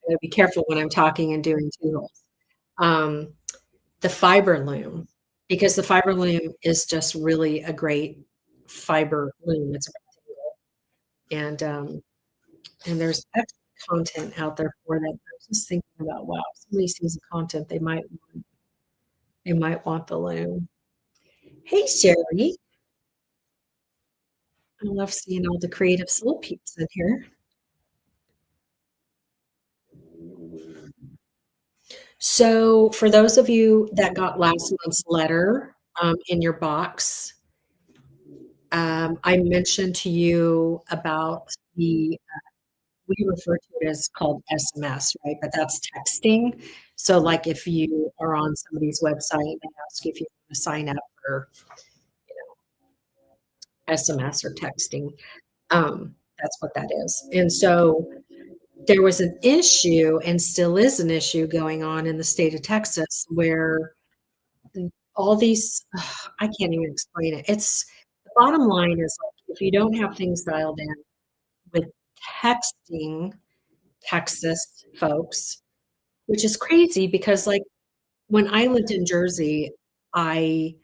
S2: gotta be careful when I'm talking and doing tools. Um, the fiber loom, because the fiber loom is just really a great fiber loom. It's rectangle, and there's extra content out there for that. I was just thinking about, wow, if somebody sees the content, they might want the loom. Hey, Sherry. I love seeing all the creative soul peeps in here. So, for those of you that got last month's letter, in your box, I mentioned to you about we refer to it as called SMS, right? But that's texting. So, like, if you are on somebody's website and they ask you if you want to sign up for SMS or texting, that's what that is. And so there was an issue and still is an issue going on in the state of Texas where all these I can't even explain it. It's the bottom line is like if you don't have things dialed in with texting Texas folks, which is crazy because like when I lived in Jersey, I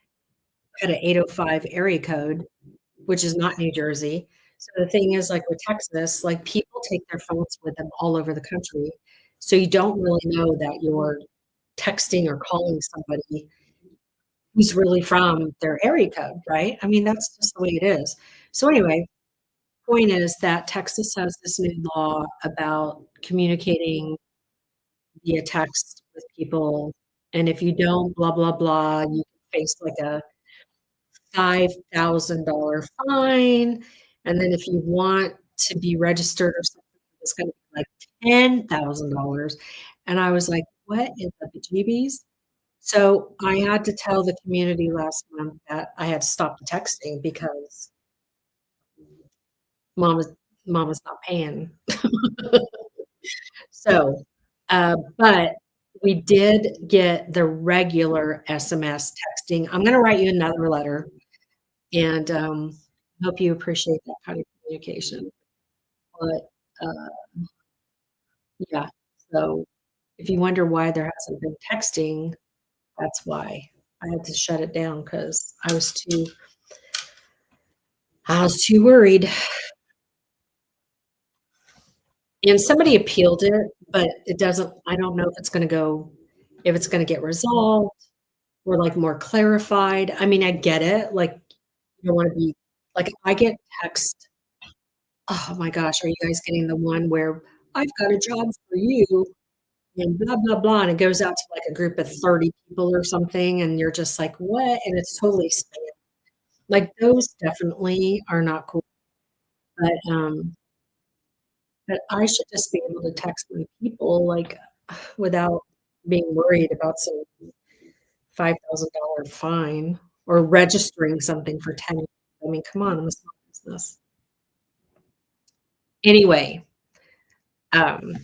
S2: had an 805 area code, which is not New Jersey. So the thing is like with Texas, like people take their phones with them all over the country. So you don't really know that you're texting or calling somebody who's really from their area code, right? I mean, that's just the way it is. So anyway, point is that Texas has this new law about communicating via text with people, and if you don't, blah, blah, blah, you can face like a $5,000 fine, and then if you want to be registered or something, it's gonna be like $10,000, and I was like, "What in the bejeebies?" So, I had to tell the community last month that I had to stop the texting because mama's mama's not paying. So, but we did get the regular SMS texting. I'm gonna write you another letter, and, hope you appreciate that kind of communication. But, uh, yeah, so if you wonder why there hasn't been texting, that's why. I had to shut it down because I was too worried. And somebody appealed it, but it doesn't I don't know if it's gonna get resolved or, like, more clarified. I mean, I get it, like, you don't wanna be like, I get text oh my gosh, are you guys getting the one where, "I've got a job for you," and blah, blah, blah, and it goes out to, like, a group of 30 people or something, and you're just like, "What?" And it's totally spam. Like, those definitely are not cool, but, but I should just be able to text my people, like, without being worried about some $5,000 fine or registering something for 10 I mean, come on, I'm a small business. Anyway, um,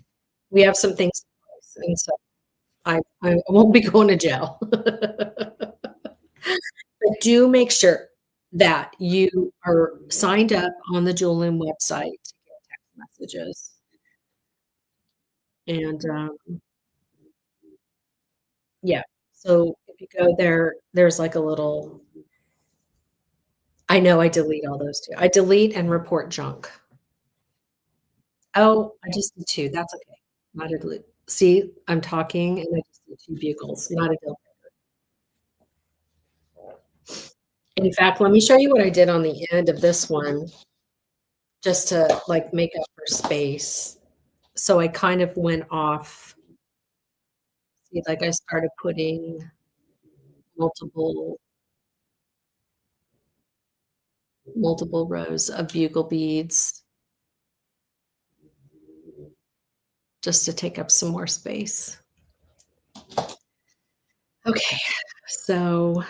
S2: we have some things in place, and so I won't be going to jail. But do make sure that you are signed up on the Julian website to get text messages, and, yeah. So if you go there, there's like a little I know I delete all those too. I delete and report junk. Oh, I just did 2, that's okay. Not a delete. See, I'm talking and I just did 2 bugles, not a deal. In fact, let me show you what I did on the end of this one just to, like, make up for space. So I kind of went off see, like, I started putting multiple multiple rows of bugle beads just to take up some more space. Okay, so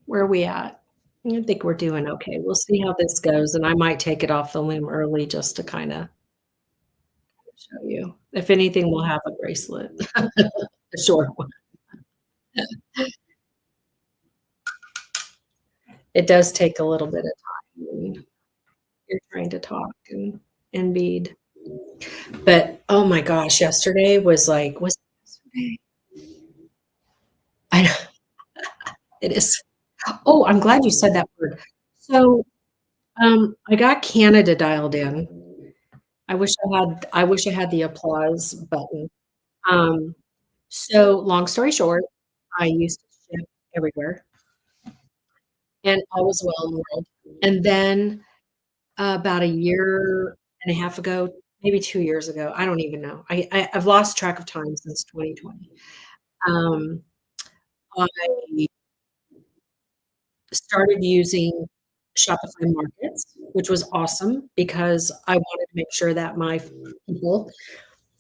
S2: where are we at? I think we're doing okay. We'll see how this goes, and I might take it off the loom early just to kinda show you. If anything, we'll have a bracelet, a short one. It does take a little bit of time when you're trying to talk and bead. But, oh my gosh, yesterday was it yesterday? I know, it is. Oh, I'm glad you said that word. So, I got Canada dialed in. I wish I had the applause button. Um, so long story short, I used to ship everywhere, and all was well in the world. And then, about a year and a half ago, maybe 2 years ago, I don't even know. I've lost track of time since 2020. Um, I started using Shopify Markets, which was awesome because I wanted to make sure that my people,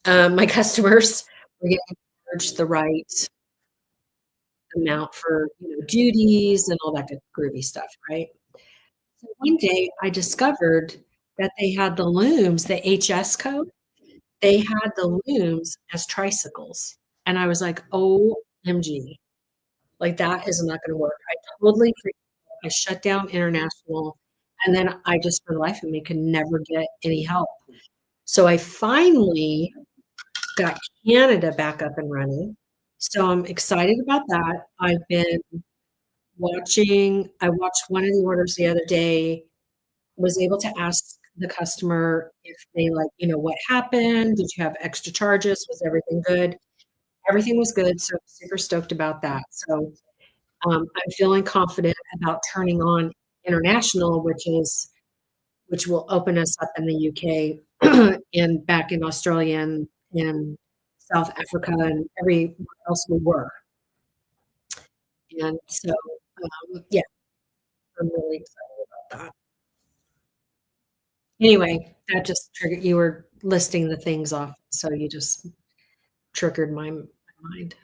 S2: my customers were getting charged the right amount for, duties and all that good groovy stuff, right? So one day I discovered that they had the looms, the HS code, they had the looms as tricycles, and I was like, "OMG, like, that is not gonna work." I shut down international, and then I just for the life of me could never get any help. So I finally got Canada back up and running, so I'm excited about that. I watched one of the orders the other day, was able to ask the customer if they, like, "What happened? Did you have extra charges? Was everything good?" Everything was good, so I'm super stoked about that. So, I'm feeling confident about turning on international, which will open us up in the UK and back in Australia and South Africa and everywhere else we were. And so, yeah, I'm really excited about that. Anyway, that just triggered you were listing the things off, so you just triggered my mind.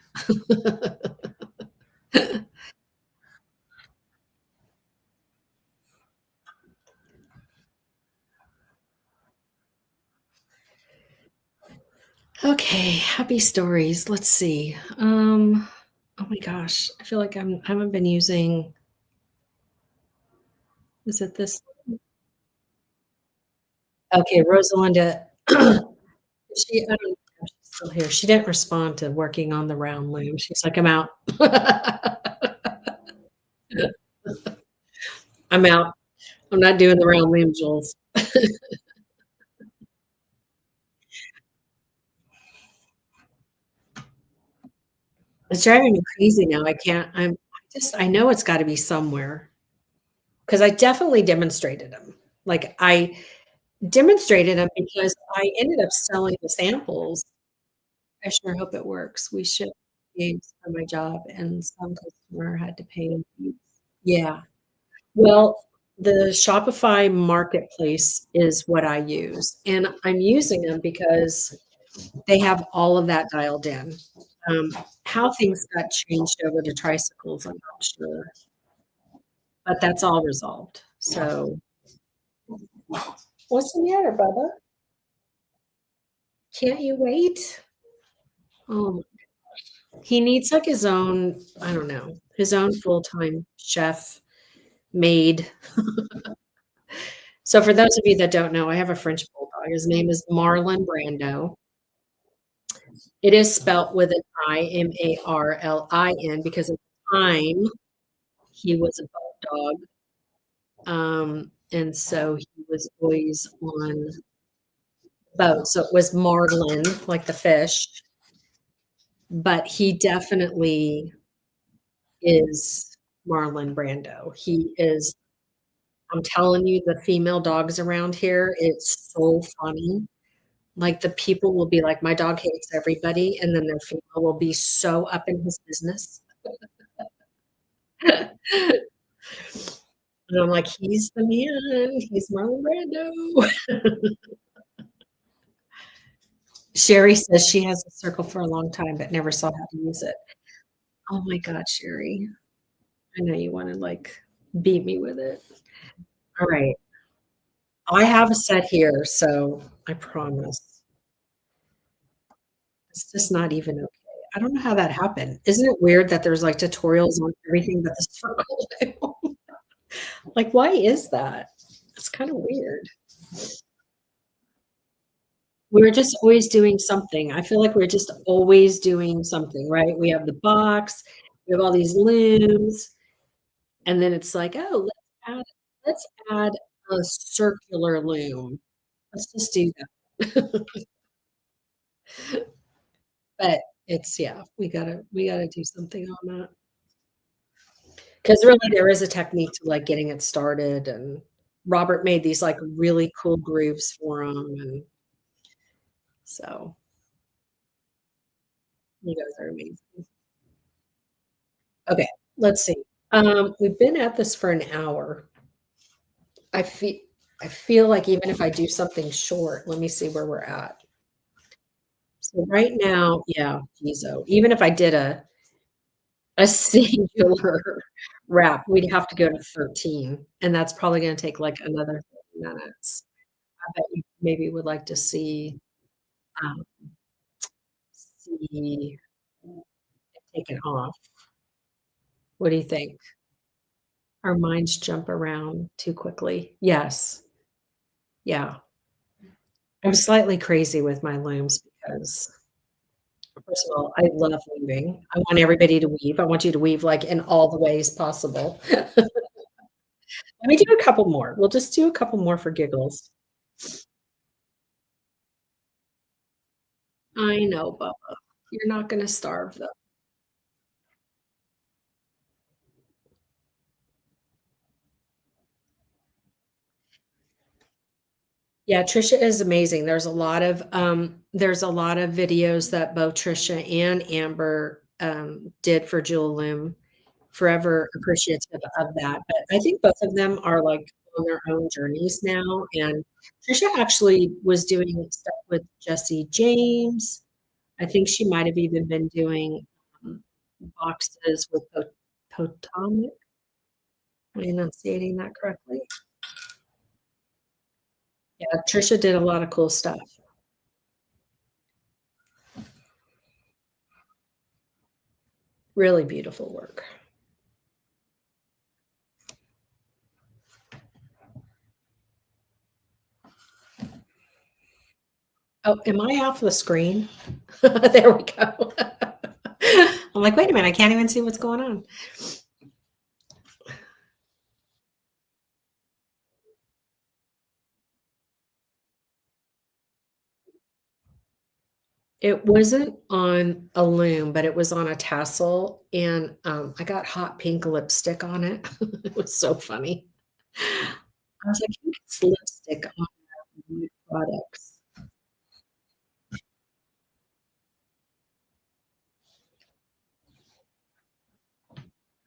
S2: Okay, happy stories. Let's see. Oh my gosh, I feel like I haven't been using. Is it this? Okay, Rosalinda. She, I don't know if she's still here. She didn't respond to working on the round loom. She's like, I'm out. I'm out. I'm not doing the round loom, Jules. It's driving me crazy now. I can't. I know it's got to be somewhere because I definitely demonstrated them. Like I demonstrated them because I ended up selling the samples. I sure hope it works. We shipped games for my job, and some customer had to pay in fees. Yeah. Well, the Shopify marketplace is what I use, and I'm using them because they have all of that dialed in. Um, how things got changed over to tricycles, I'm not sure, but that's all resolved. So, what's the matter, Bubba? Can't you wait? Oh, he needs like his own, I don't know, his own full-time chef maid. So, for those of you that don't know, I have a French bulldog. His name is Marlon Brando. It is spelt with an I, Marlin, because at the time he was a bulldog. And so he was always on boats. So it was marlin, like the fish, but he definitely is Marlon Brando. He is, I'm telling you, the female dogs around here, it's so funny. Like the people will be like, my dog hates everybody, and then their female will be so up in his business. And I'm like, he's the man. He's Marlon Brando. Sherry says she has a circle for a long time, but never saw how to use it. Oh my God, Sherry. I know you want to like beat me with it. All right. I have a set here, so I promise. It's just not even okay. I don't know how that happened. Isn't it weird that there's like tutorials on everything but the circle? Like, why is that? It's kind of weird. We're just always doing something. I feel like we're just always doing something, right? We have the box, we have all these looms, and then it's like, oh, let's add a circular loom. Let's just do that. But it's yeah, we gotta do something on that. Because really there is a technique to like getting it started, and Robert made these like really cool grooves for them, and so you guys are amazing. Okay, let's see. We've been at this for an hour. I feel I feel like even if I do something short, let me see where we're at. So right now, yeah, Gizo. Even if I did a singular wrap, we'd have to go to 13, and that's probably gonna take like another 30 minutes. I bet you maybe would like to um, see it taken off. What do you think? Our minds jump around too quickly. Yes. Yeah. I'm slightly crazy with my looms because, first of all, I love weaving. I want everybody to weave. I want you to weave, like, in all the ways possible. Let me do a couple more. We'll just do a couple more for giggles. I know, Bubba. You're not gonna starve, though. Yeah, Trisha is amazing. There's a lot of videos that both Trisha and Amber, did for Jewel Loom. Forever appreciative of that, but I think both of them are, like, on their own journeys now, and Trisha actually was doing stuff with Jesse James. I think she might have even been doing, um, boxes with Potomac. Am I enunciating that correctly? Yeah, Trisha did a lot of cool stuff. Really beautiful work. Oh, am I off the screen? There we go. I'm like, wait a minute, I can't even see what's going on. It wasn't on a loom, but it was on a tassel, and, I got hot pink lipstick on it. It was so funny. I was like, "Who gets lipstick on their nude products?"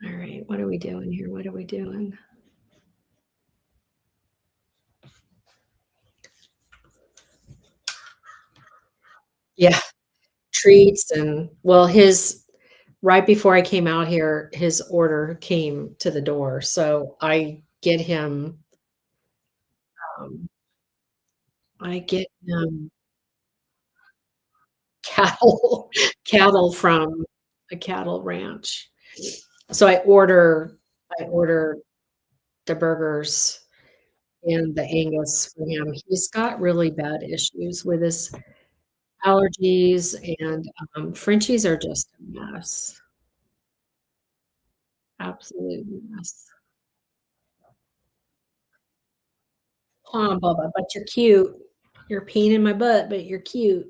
S2: Alright, what are we doing here? What are we doing? Yeah, treats and well, his right before I came out here, his order came to the door, so um I get him cattle cattle from a cattle ranch. So I order the burgers and the Angus for him. He's got really bad issues with his allergies, and, Frenchies are just a mess. Absolute mess. "Aw, Bubba, but you're cute. You're a pain in my butt, but you're cute."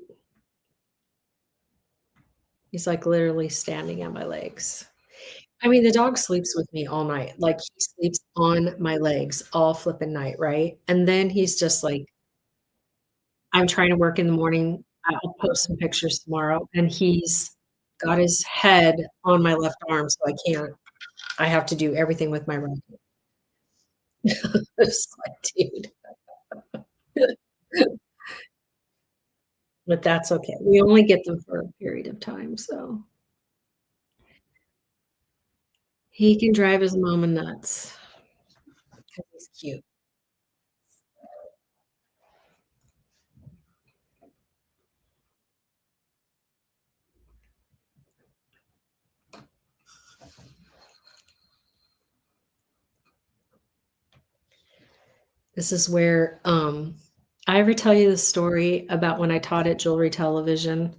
S2: He's, like, literally standing on my legs. I mean, the dog sleeps with me all night, like, he sleeps on my legs all flipping night, right? And then he's just like, I'm trying to work in the morning, I'll post some pictures tomorrow, and he's got his head on my left arm, so I have to do everything with my right. It's like, dude. But that's okay. We only get them for a period of time, so he can drive his mama nuts 'cause he's cute. This is where, I ever tell you the story about when I taught at Jewelry Television,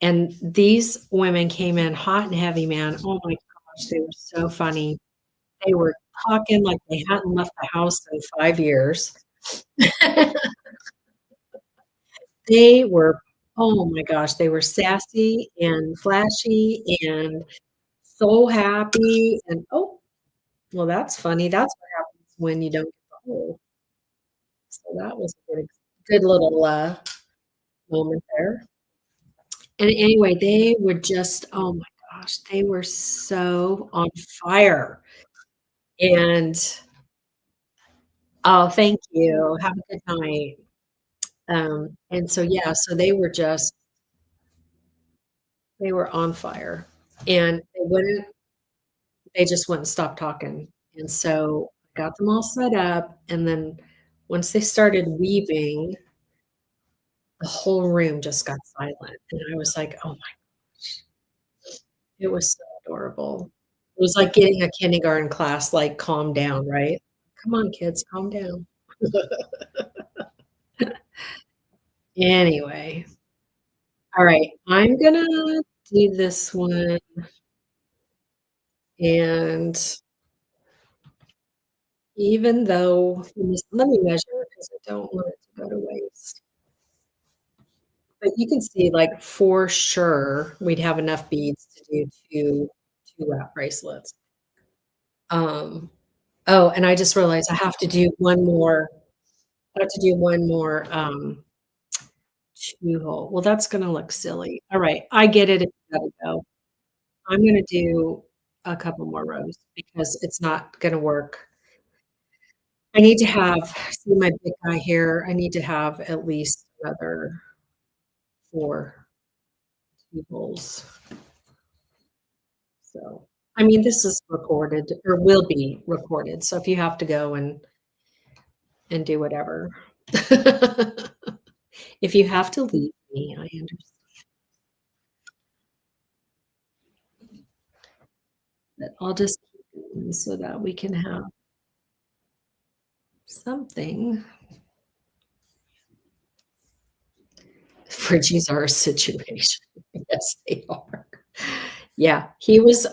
S2: and these women came in hot and heavy, man. Oh my gosh, they were so funny. They were talking like they hadn't left the house in 5 years. They were oh my gosh, they were sassy and flashy and so happy and, "Oh, well, that's funny. That's what happens when you don't get the hole." So that was a good little, moment there. And anyway, they were just oh my gosh, they were so on fire. And oh, thank you. Have a good night. And so, yeah, so they were on fire, and they just wouldn't stop talking. And so, I got them all set up, and then once they started weaving, the whole room just got silent, and I was like, "Oh my gosh." It was so adorable. It was like getting a kindergarten class, like, calm down, right? "Come on, kids, calm down." Anyway, alright, I'm gonna do this one, and even though let me measure because I don't want it to go to waste. But you can see, like, for sure, we'd have enough beads to do 2 wrap bracelets. Um, oh, and I just realized I have to do one more, 2 hole. Well, that's gonna look silly. Alright, I get it, it's gotta go. I'm gonna do a couple more rows because it's not gonna work. I need to have see my big guy here, I need to have at least another 4 2 holes. So, I mean, this is recorded or will be recorded, so if you have to go and do whatever. If you have to leave me, I understand. But I'll just keep going so that we can have something. Fridgies are a situation. Yes, they are. Yeah, he was,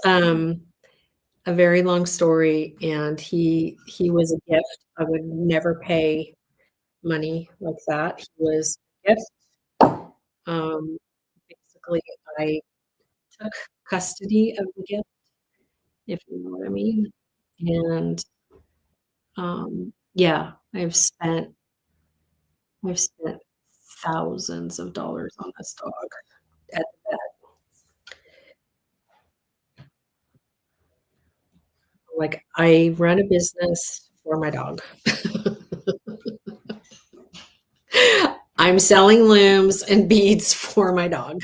S2: a very long story, and he was a gift. I would never pay money like that. He was a gift. Um, Basically, I took custody of the gift, if you know what I mean, and, yeah, I've spent thousands of dollars on this dog at the vet. Like, I run a business for my dog. I'm selling looms and beads for my dog.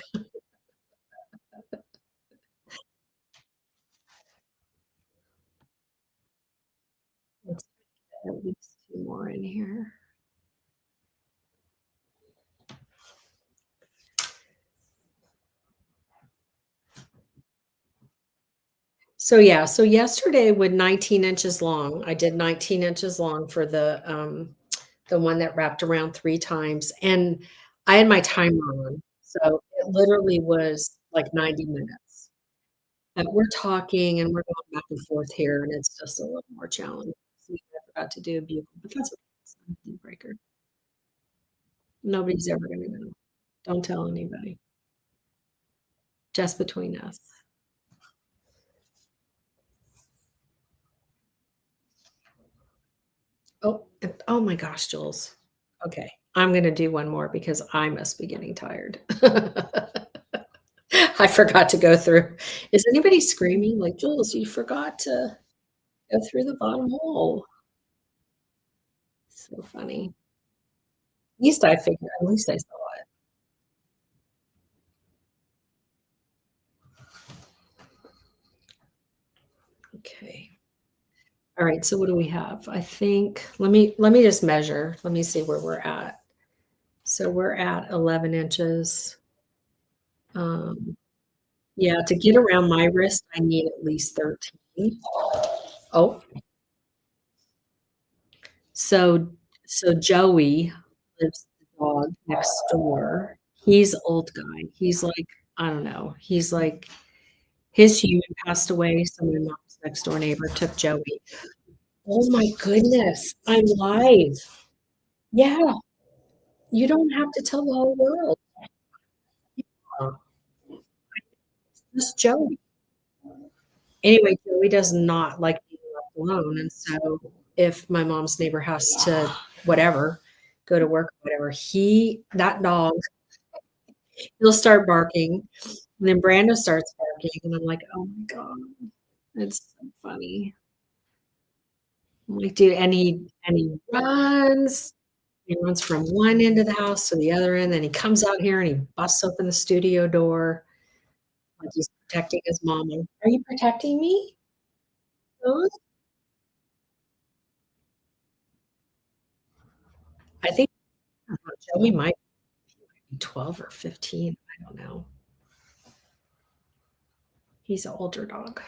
S2: Let's get at least 2 more in here. So, yeah, so yesterday with 19 inches long, I did 19 inches long for the one that wrapped around 3 times, and I had my timer on, so it literally was like 90 minutes. But we're talking and we're going back and forth here, and it's just a little more challenging. See, I forgot to do a bugle, but that's okay. It's not a deal breaker. Nobody's ever gonna know. Don't tell anybody. Just between us. Oh, oh my gosh, Jules. Okay, I'm gonna do one more because I must be getting tired. I forgot to go through. Is anybody screaming like, "Jules, you forgot to go through the bottom hole." So funny. At least I saw it. Okay. All right, so what do we have? I think let me just measure. Let me see where we're at. So we're at 11 inches. Um, yeah, to get around my wrist, I need at least 13. Oh, so Joey lives the dog next door. He's old guy. He's like, I don't know. He's like his human passed away, so my mom's next door neighbor took Joey. Oh my goodness, I'm live. Yeah, you don't have to tell the whole world. Uh, Just Joey. Anyway, Joey does not like being left alone, and so if my mom's neighbor has to whatever, go to work or whatever, that dog, he'll start barking, and then Brando starts barking, and I'm like, "Oh my god, it's so funny." I'm like, "Dude," he runs from one end of the house to the other end, then he comes out here and he busts open the studio door like he's protecting his mama. "Are you protecting me?" "Huh?" I think Joey might be 12 or 15, I don't know. He's an older dog.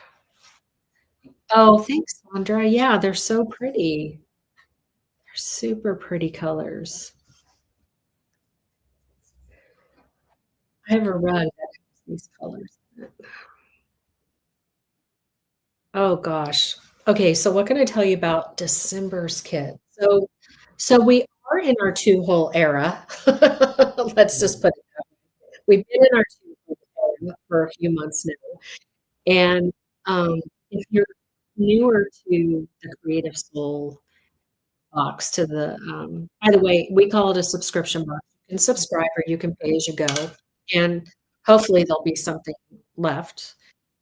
S2: Oh, thanks, Sandra. Yeah, they're so pretty. They're super pretty colors. I have a rug that has these colors in it. Oh gosh. Okay, so what can I tell you about December's kit? So we are in our two-hole era. Let's just put it that way. We've been in our two-hole era for a few months now. And, if you're newer to the Creative Soul box to the, by the way, we call it a subscription box. You can subscribe or you can pay as you go, and hopefully there'll be something left.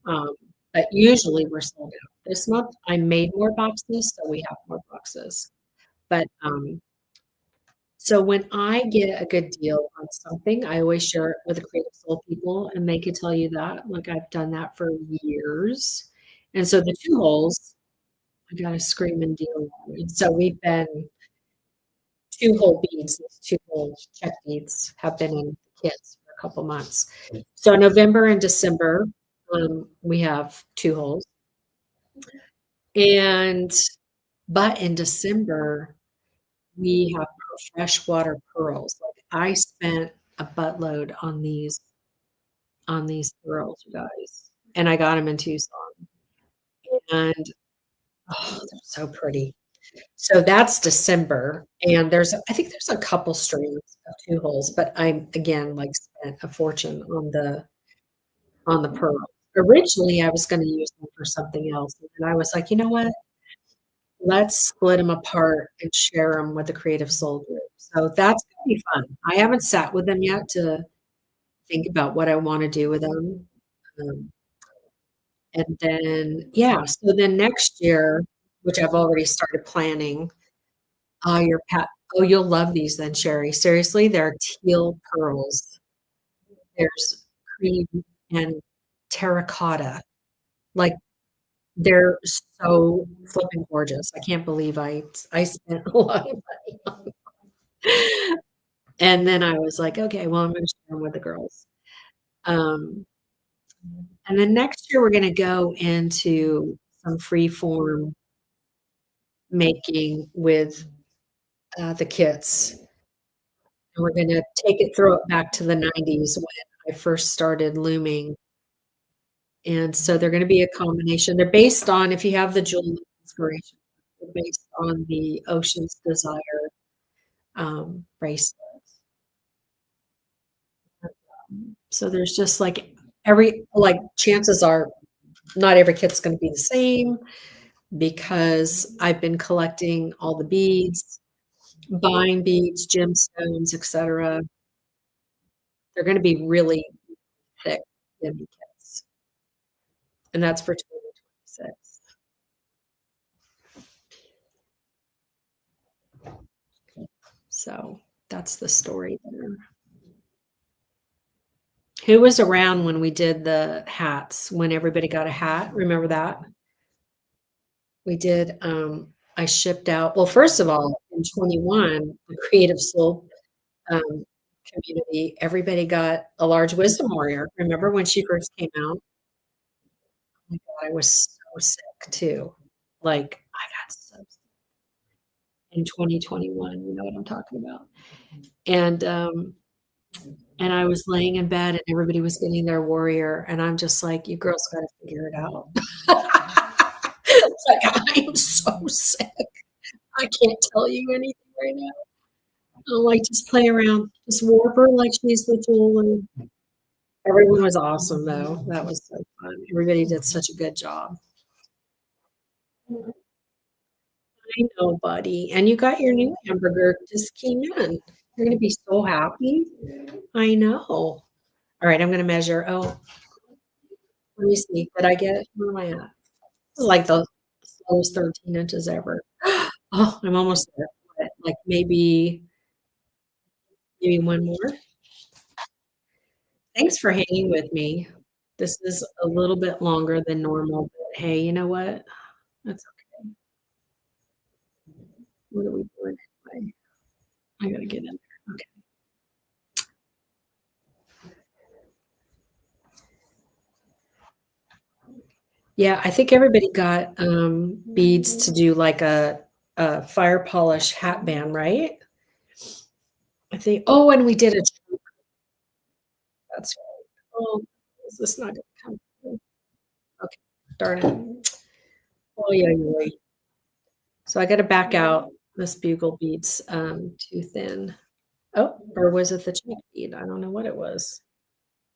S2: Um, but usually we're sold out. This month, I made more boxes, so we have more boxes. But, so when I get a good deal on something, I always share it with the Creative Soul people, and they could tell you that. Like, I've done that for years. And so the 2 holes, I got a screaming deal on it. So we've been 2 hole beads, these 2 hole check beads have been in the kits for a couple months. So November and December, we have 2 holes. And but in December, we have freshwater pearls. Like, I spent a buttload on these pearls, you guys, and I got them in Tucson, and, oh, they're so pretty. So that's December, and I think there's a couple strings of 2 holes, but I'm, again, like, spent a fortune on the pearls. Originally, I was gonna use them for something else, and then I was like, "You know what? Let's split them apart and share them with the Creative Soul group." So that's gonna be fun. I haven't sat with them yet to think about what I wanna do with them. Um, and then yeah, so then next year, which I've already started planning, your pat oh, you'll love these then, Sherry. Seriously, they're teal pearls. There's cream and terracotta. Like, they're so flipping gorgeous. I can't believe I spent a lot of money on them. And then I was like, "Okay, well, I'm gonna share them with the girls." Um, and then next year, we're gonna go into some free form making with, the kits, and we're gonna throw it back to the '90s when I first started looming, and so they're gonna be a combination. They're based on, if you have the Julianna inspiration, they're based on the Ocean's Desire, bracelets. So there's just, like, chances are not every kit's gonna be the same because I've been collecting all the beads, buying beads, gemstones, etcetera. They're gonna be really thick Yeti kits, and that's for 2026. So, that's the story there. Who was around when we did the hats, when everybody got a hat? Remember that? We did, I shipped out, well, first of all, in '21, the Creative Soul, um, community, everybody got a large wisdom warrior. Remember when she first came out? Oh my god, I was so sick too. Like, I got so sick in 2021, you know what I'm talking about. And, I was laying in bed and everybody was getting their warrior, and I'm just like, "You girls gotta figure it out." It's like, I am so sick. I can't tell you anything right now. I'm like, "Just play around. Just warp her like she's the tool," and everyone was awesome, though. That was so fun. Everybody did such a good job. I know, buddy, and you got your new hamburger just came in. You're gonna be so happy. I know. Alright, I'm gonna measure. Oh, let me see. Did I get where am I at? This is like the slowest 13 inches ever. Oh, I'm almost there. What, like, maybe one more? Thanks for hanging with me. This is a little bit longer than normal, but hey, you know what? That's okay. What are we doing anyway? I gotta get in there. Okay. Yeah, I think everybody got, beads to do like a fire polish hat band, right? I think, oh, and we did a choker, that's right. Oh, is this not gonna come through? Okay, darn it. Oh, yeah, you're right. So I gotta back out this bugle bead's, too thin. Oh, or was it the check bead? I don't know what it was.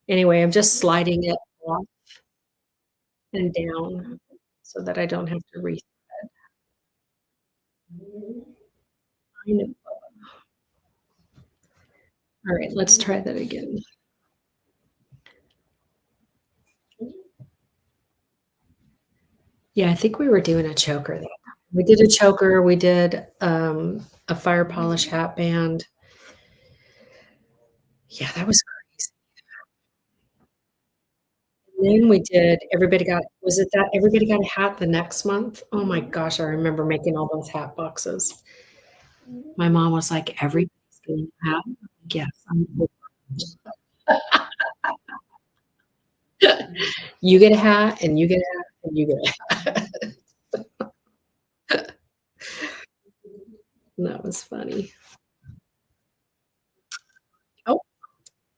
S2: Anyway, I'm just sliding it off and down so that I don't have to I know. Alright, let's try that again. Yeah, I think we were doing a choker that time. We did a choker, we did, a fire polish hat band. Yeah, that was crazy. And then we did everybody got was it that everybody got a hat the next month? Oh my gosh, I remember making all those hat boxes. My mom was like, "Everybody's getting a hat?" I'm like, "Yes, I'm over it." You get a hat, and you get a hat, and you get a hat. funny. Oh,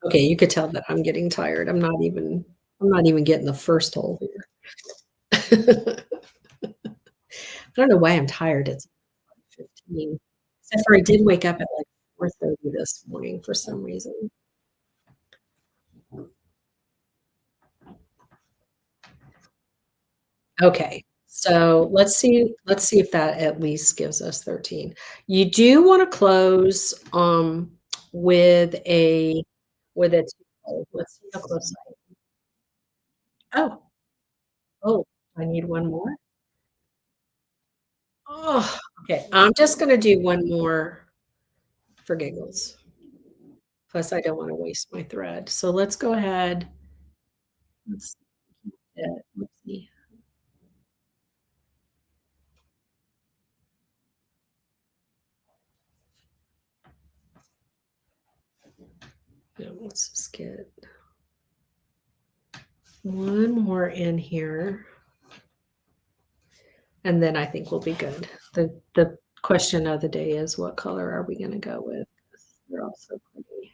S2: okay, you could tell that I'm getting tired. I'm not even getting the first hole here. I don't know why I'm tired. It's 15. Except for I did wake up at like 4:30 this morning for some reason. Okay. So let's see if that at least gives us 13. You do want to close with a 2 hole. Let's see how close oh, oh, I need one more. Oh, okay. I'm just gonna do one more for giggles. Plus I don't want to waste my thread. So let's go ahead. Let's let's see. No, let's just get one more in here. And then I think we'll be good. The question of the day is what color are we gonna go with? 'Cause they're all so pretty.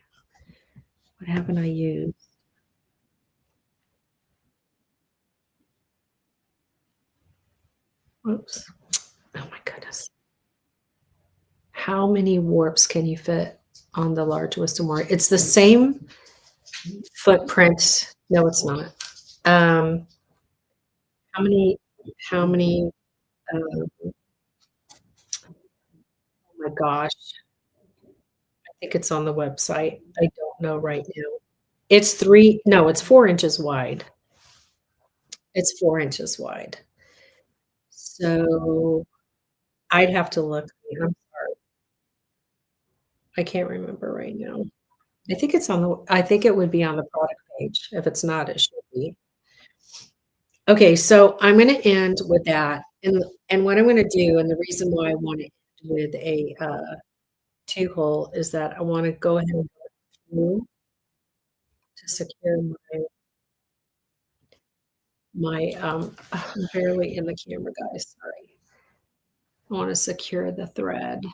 S2: What haven't I used? Oops. Oh my goodness. How many warps can you fit on the large wisdom wart? It's the same footprint. No, it's not. Um, how many, oh my gosh, I think it's on the website. I don't know right now. It's 3 no, it's 4 inches wide. It's 4 inches wide. So, I'd have to look. I'm sorry. I can't remember right now. I think it would be on the product page. If it's not, it should be. Okay, so I'm gonna end with that, and what I'm gonna do, and the reason why I wanna end with a, 2 hole is that I wanna go ahead and go through to secure I'm barely in the camera, guys, sorry. I wanna secure the thread.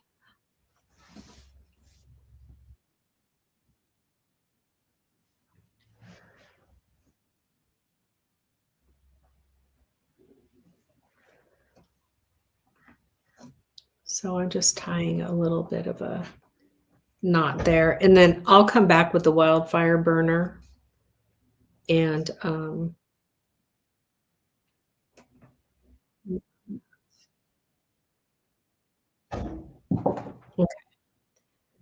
S2: So I'm just tying a little bit of a knot there, and then I'll come back with the wildfire burner and, okay.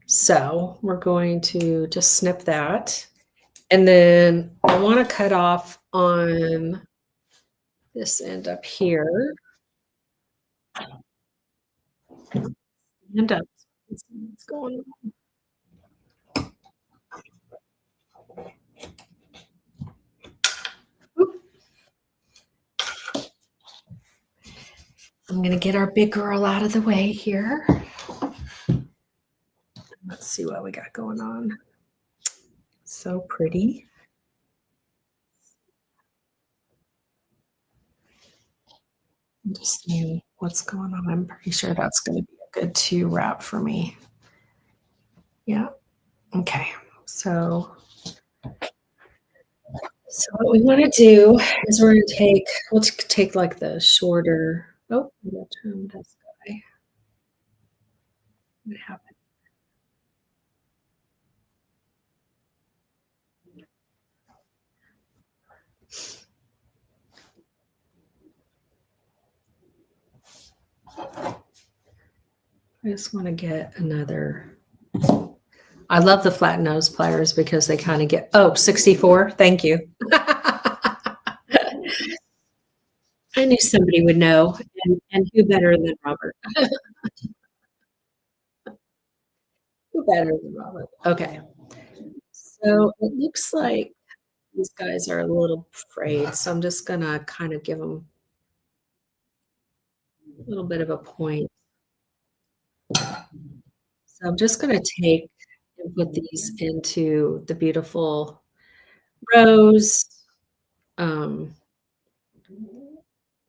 S2: So we're going to just snip that, and then I wanna cut off on this end up here, and up. Let's see what's going on. Oop. I'm gonna get our big girl out of the way here. Let's see what we got going on. So pretty. I'm just seeing what's going on. I'm pretty sure that's gonna be a good 2 wrap for me. Yeah, okay. So what we wanna do is we're gonna take like the shorter I gotta turn this guy. What happened? I just wanna get another I love the flat nose pliers because they kinda get 64, thank you. I knew somebody would know, and who better than Robert? Who better than Robert? Okay, so it looks like these guys are a little frayed, so I'm just gonna kind of give them a little bit of a point. So I'm just gonna take and put these into the beautiful rose. Um, and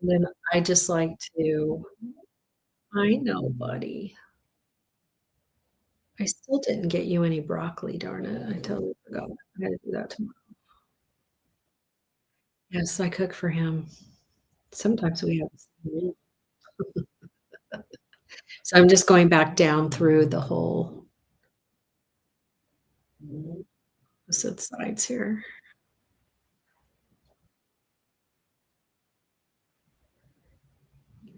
S2: then I just like to I know, buddy. I still didn't get you any broccoli, darn it. I totally forgot. I gotta do that tomorrow. Yes, I cook for him. Sometimes we have the same meal. So I'm just going back down through the whole opposite sides here.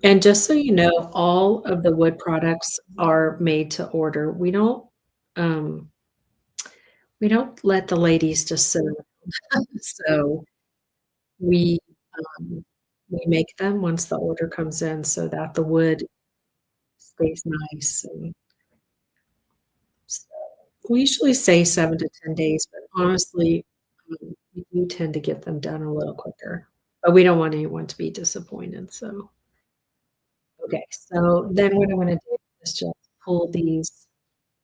S2: And just so you know, all of the wood products are made to order. Um, we don't let the ladies just sit around. So we, um, we make them once the order comes in so that the wood stays nice, and so we usually say 7 to 10 days, but honestly, we do tend to get them done a little quicker, but we don't want anyone to be disappointed, so okay, so then what I wanna do is just pull these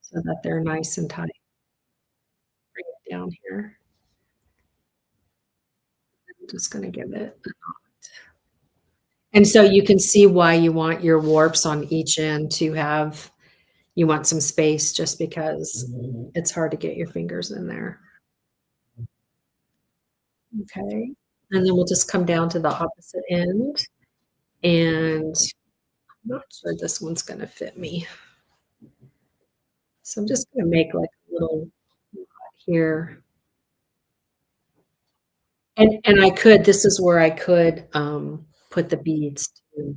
S2: so that they're nice and tight. Bring it down here. I'm just gonna give it a knot. And so you can see why you want your warps on each end to have you want some space just because it's hard to get your fingers in there. Okay. And then we'll just come down to the opposite end, and I'm not sure this one's gonna fit me. So I'm just gonna make like a little knot here. And I could this is where I could, put the beads too,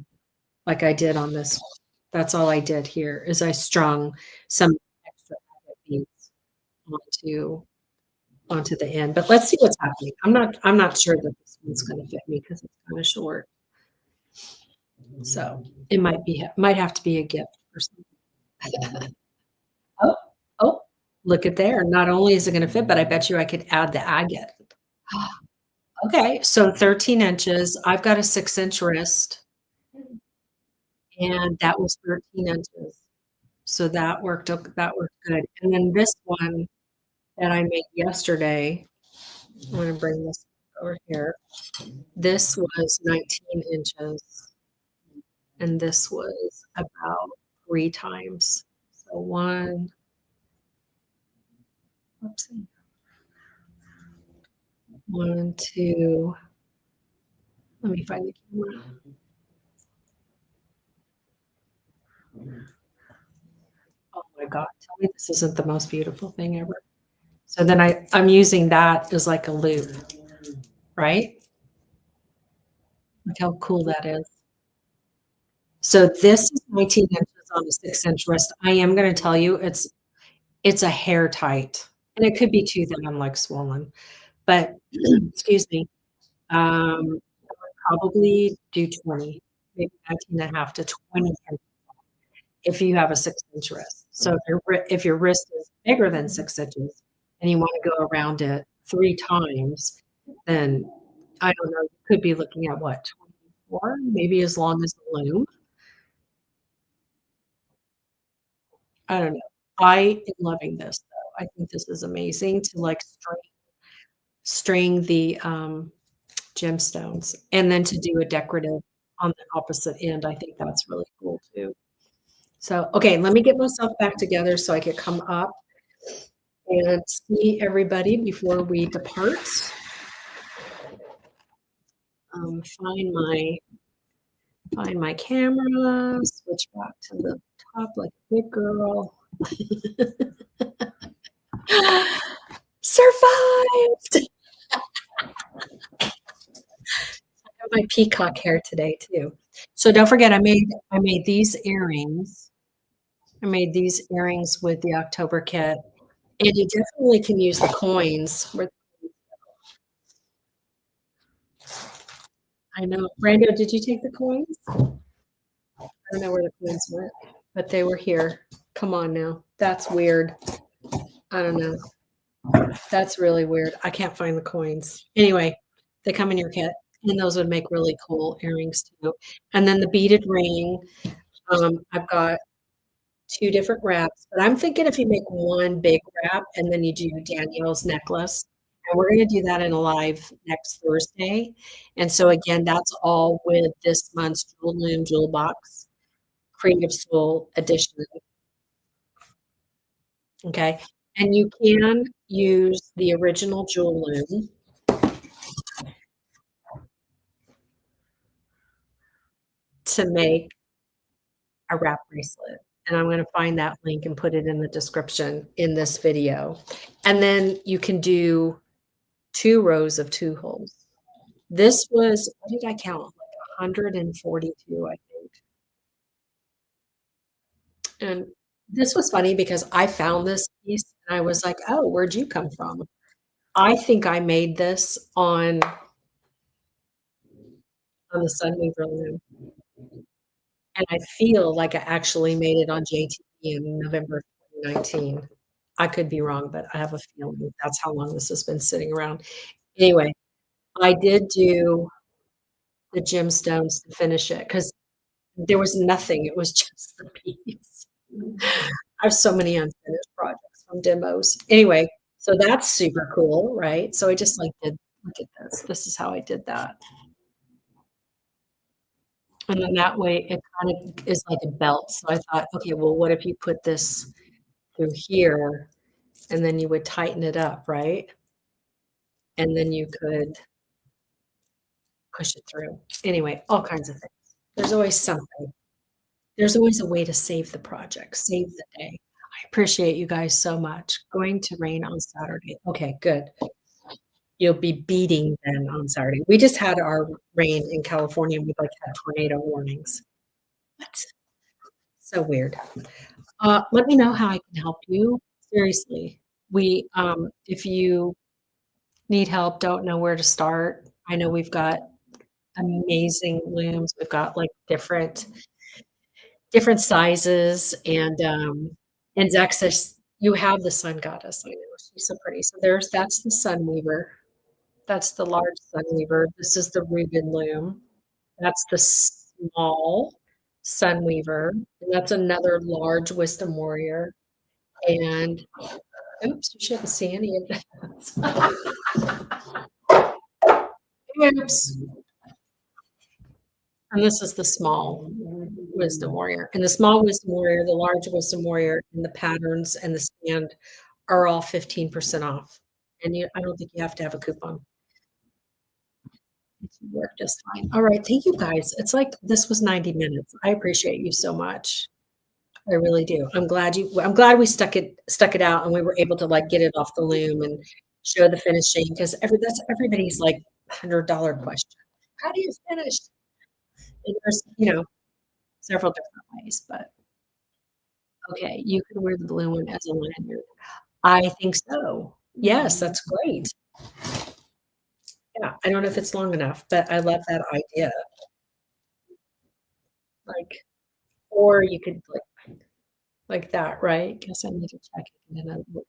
S2: like I did on this one. That's all I did here is I strung some extra agate beads onto onto the end, but let's see what's happening. I'm not sure that this one's gonna fit me because it's kinda short. So, it might have to be a gift or something. Oh, oh, look at there. Not only is it gonna fit, but I bet you I could add the agate. Okay, so 13 inches. I've got a 6-inch wrist, and that was 13 inches. So that worked good. And then this one that I made yesterday, I'm gonna bring this over here. This was 19 inches, and this was about 3 times. So 1, oopsie, 1, 2, let me find the camera. Oh my god, tell me this isn't the most beautiful thing ever. So then I'm using that as like a loop, right? Look how cool that is. So this is 19 inches on a 6-inch wrist. I am gonna tell you, it's a hair tight, and it could be too that I'm, like, swollen, but excuse me, I would probably do 20, maybe 19.5 to 20 if you have a 6-inch wrist. So if your wrist is bigger than 6 inches and you wanna go around it 3 times, then I don't know, you could be looking at what, 24, maybe as long as the loom? I don't know. I am loving this, though. I think this is amazing to, like, string the, gemstones and then to do a decorative on the opposite end. I think that's really cool too. So, okay, let me get myself back together so I could come up and see everybody before we depart. Find my camera, switch back to the top like a big girl. Survived! I got my peacock hair today too. So don't forget I made these earrings. I made these earrings with the October kit, and you definitely can use the coins where I know. Brando, did you take the coins? I don't know where the coins went, but they were here. Come on now. That's weird. I don't know. That's really weird. I can't find the coins. Anyway, they come in your kit, and those would make really cool earrings too. And then the beaded ring, I've got 2 different wraps, but I'm thinking if you make 1 big wrap and then you do Danielle's necklace, and we're gonna do that in a live next Thursday. And so again, that's all with this month's Jewel Loom Jewel Box Creative Soul edition.
S1: Okay, and you can use the original Jewel Loom to make a wrap bracelet, and I'm gonna find that link and put it in the description in this video. And then you can do 2 rows of 2 holes. This was what did I count? Like 142, I think. And this was funny because I found this piece and I was like, "Oh, where'd you come from?" I think I made this on the Sunweaver loom, and I feel like I actually made it on JTB in November of 2019. I could be wrong, but I have a feeling that's how long this has been sitting around. Anyway, I did do the gemstones to finish it because there was nothing, it was just the piece. I have so many unfinished projects from demos. Anyway, so that's super cool, right? So I just, like, did look at this. This is how I did that. And then that way it kind of is like a belt. So I thought, "Okay, well, what if you put this through here, and then you would tighten it up, right? And then you could push it through." Anyway, all kinds of things. There's always something. There's always a way to save the project, save the day. I appreciate you guys so much. Going to rain on Saturday. Okay, good. You'll be beading then on Saturday. We just had our rain in California. We like had tornado warnings. What? So weird. Let me know how I can help you. Seriously. If you need help, don't know where to start. I know we've got amazing looms. We've got like different sizes and Zach says you have the sun goddess. I know she's so pretty. So that's the sun weaver. That's the large sun weaver. This is the Reuben loom. That's the small sun weaver. And that's another large wisdom warrior. And oops, you shouldn't see any of that. Oops. And this is the small wisdom warrior. And the small wisdom warrior, the large wisdom warrior, and the patterns and the stand are all 15% off. And I don't think you have to have a coupon. It should work just fine. All right. Thank you guys. It's like this was 90 minutes. I appreciate you so much. I really do. I'm glad we stuck it out and we were able to like get it off the loom and show the finishing because that's everybody's like $100 question. How do you finish? And there's, several different ways, but okay, you can wear the blue one as a lanyard. I think so. Yes, that's great. Yeah, I don't know if it's long enough, but I love that idea. Like, or you could like that, right? Guess I need to check it in another word.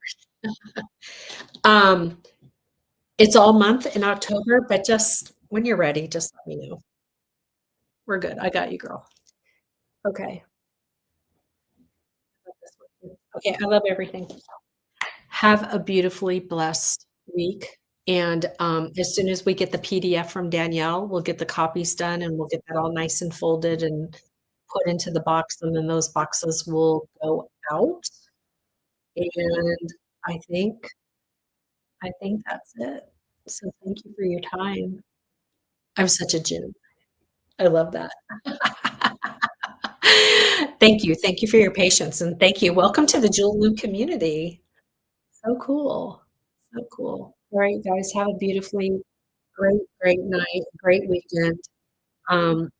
S1: Um, it's all month in October, but just when you're ready, just let me know. We're good. I got you, girl. Okay. Okay, I love everything. Have a beautifully blessed week. And as soon as we get the PDF from Danielle, we'll get the copies done and we'll get that all nice and folded and put into the box. And then those boxes will go out. And I think I think that's it. So thank you for your time. I'm such a Jim. I love that. Thank you. Thank you for your patience and thank you. Welcome to the Jewel Loop community. So cool. So cool. All right, guys, have a beautifully great night, great weekend. And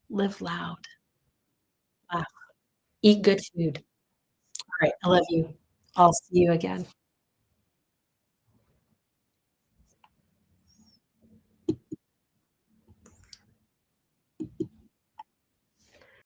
S1: live loud, laugh, eat good food. All right, I love you. I'll see you again.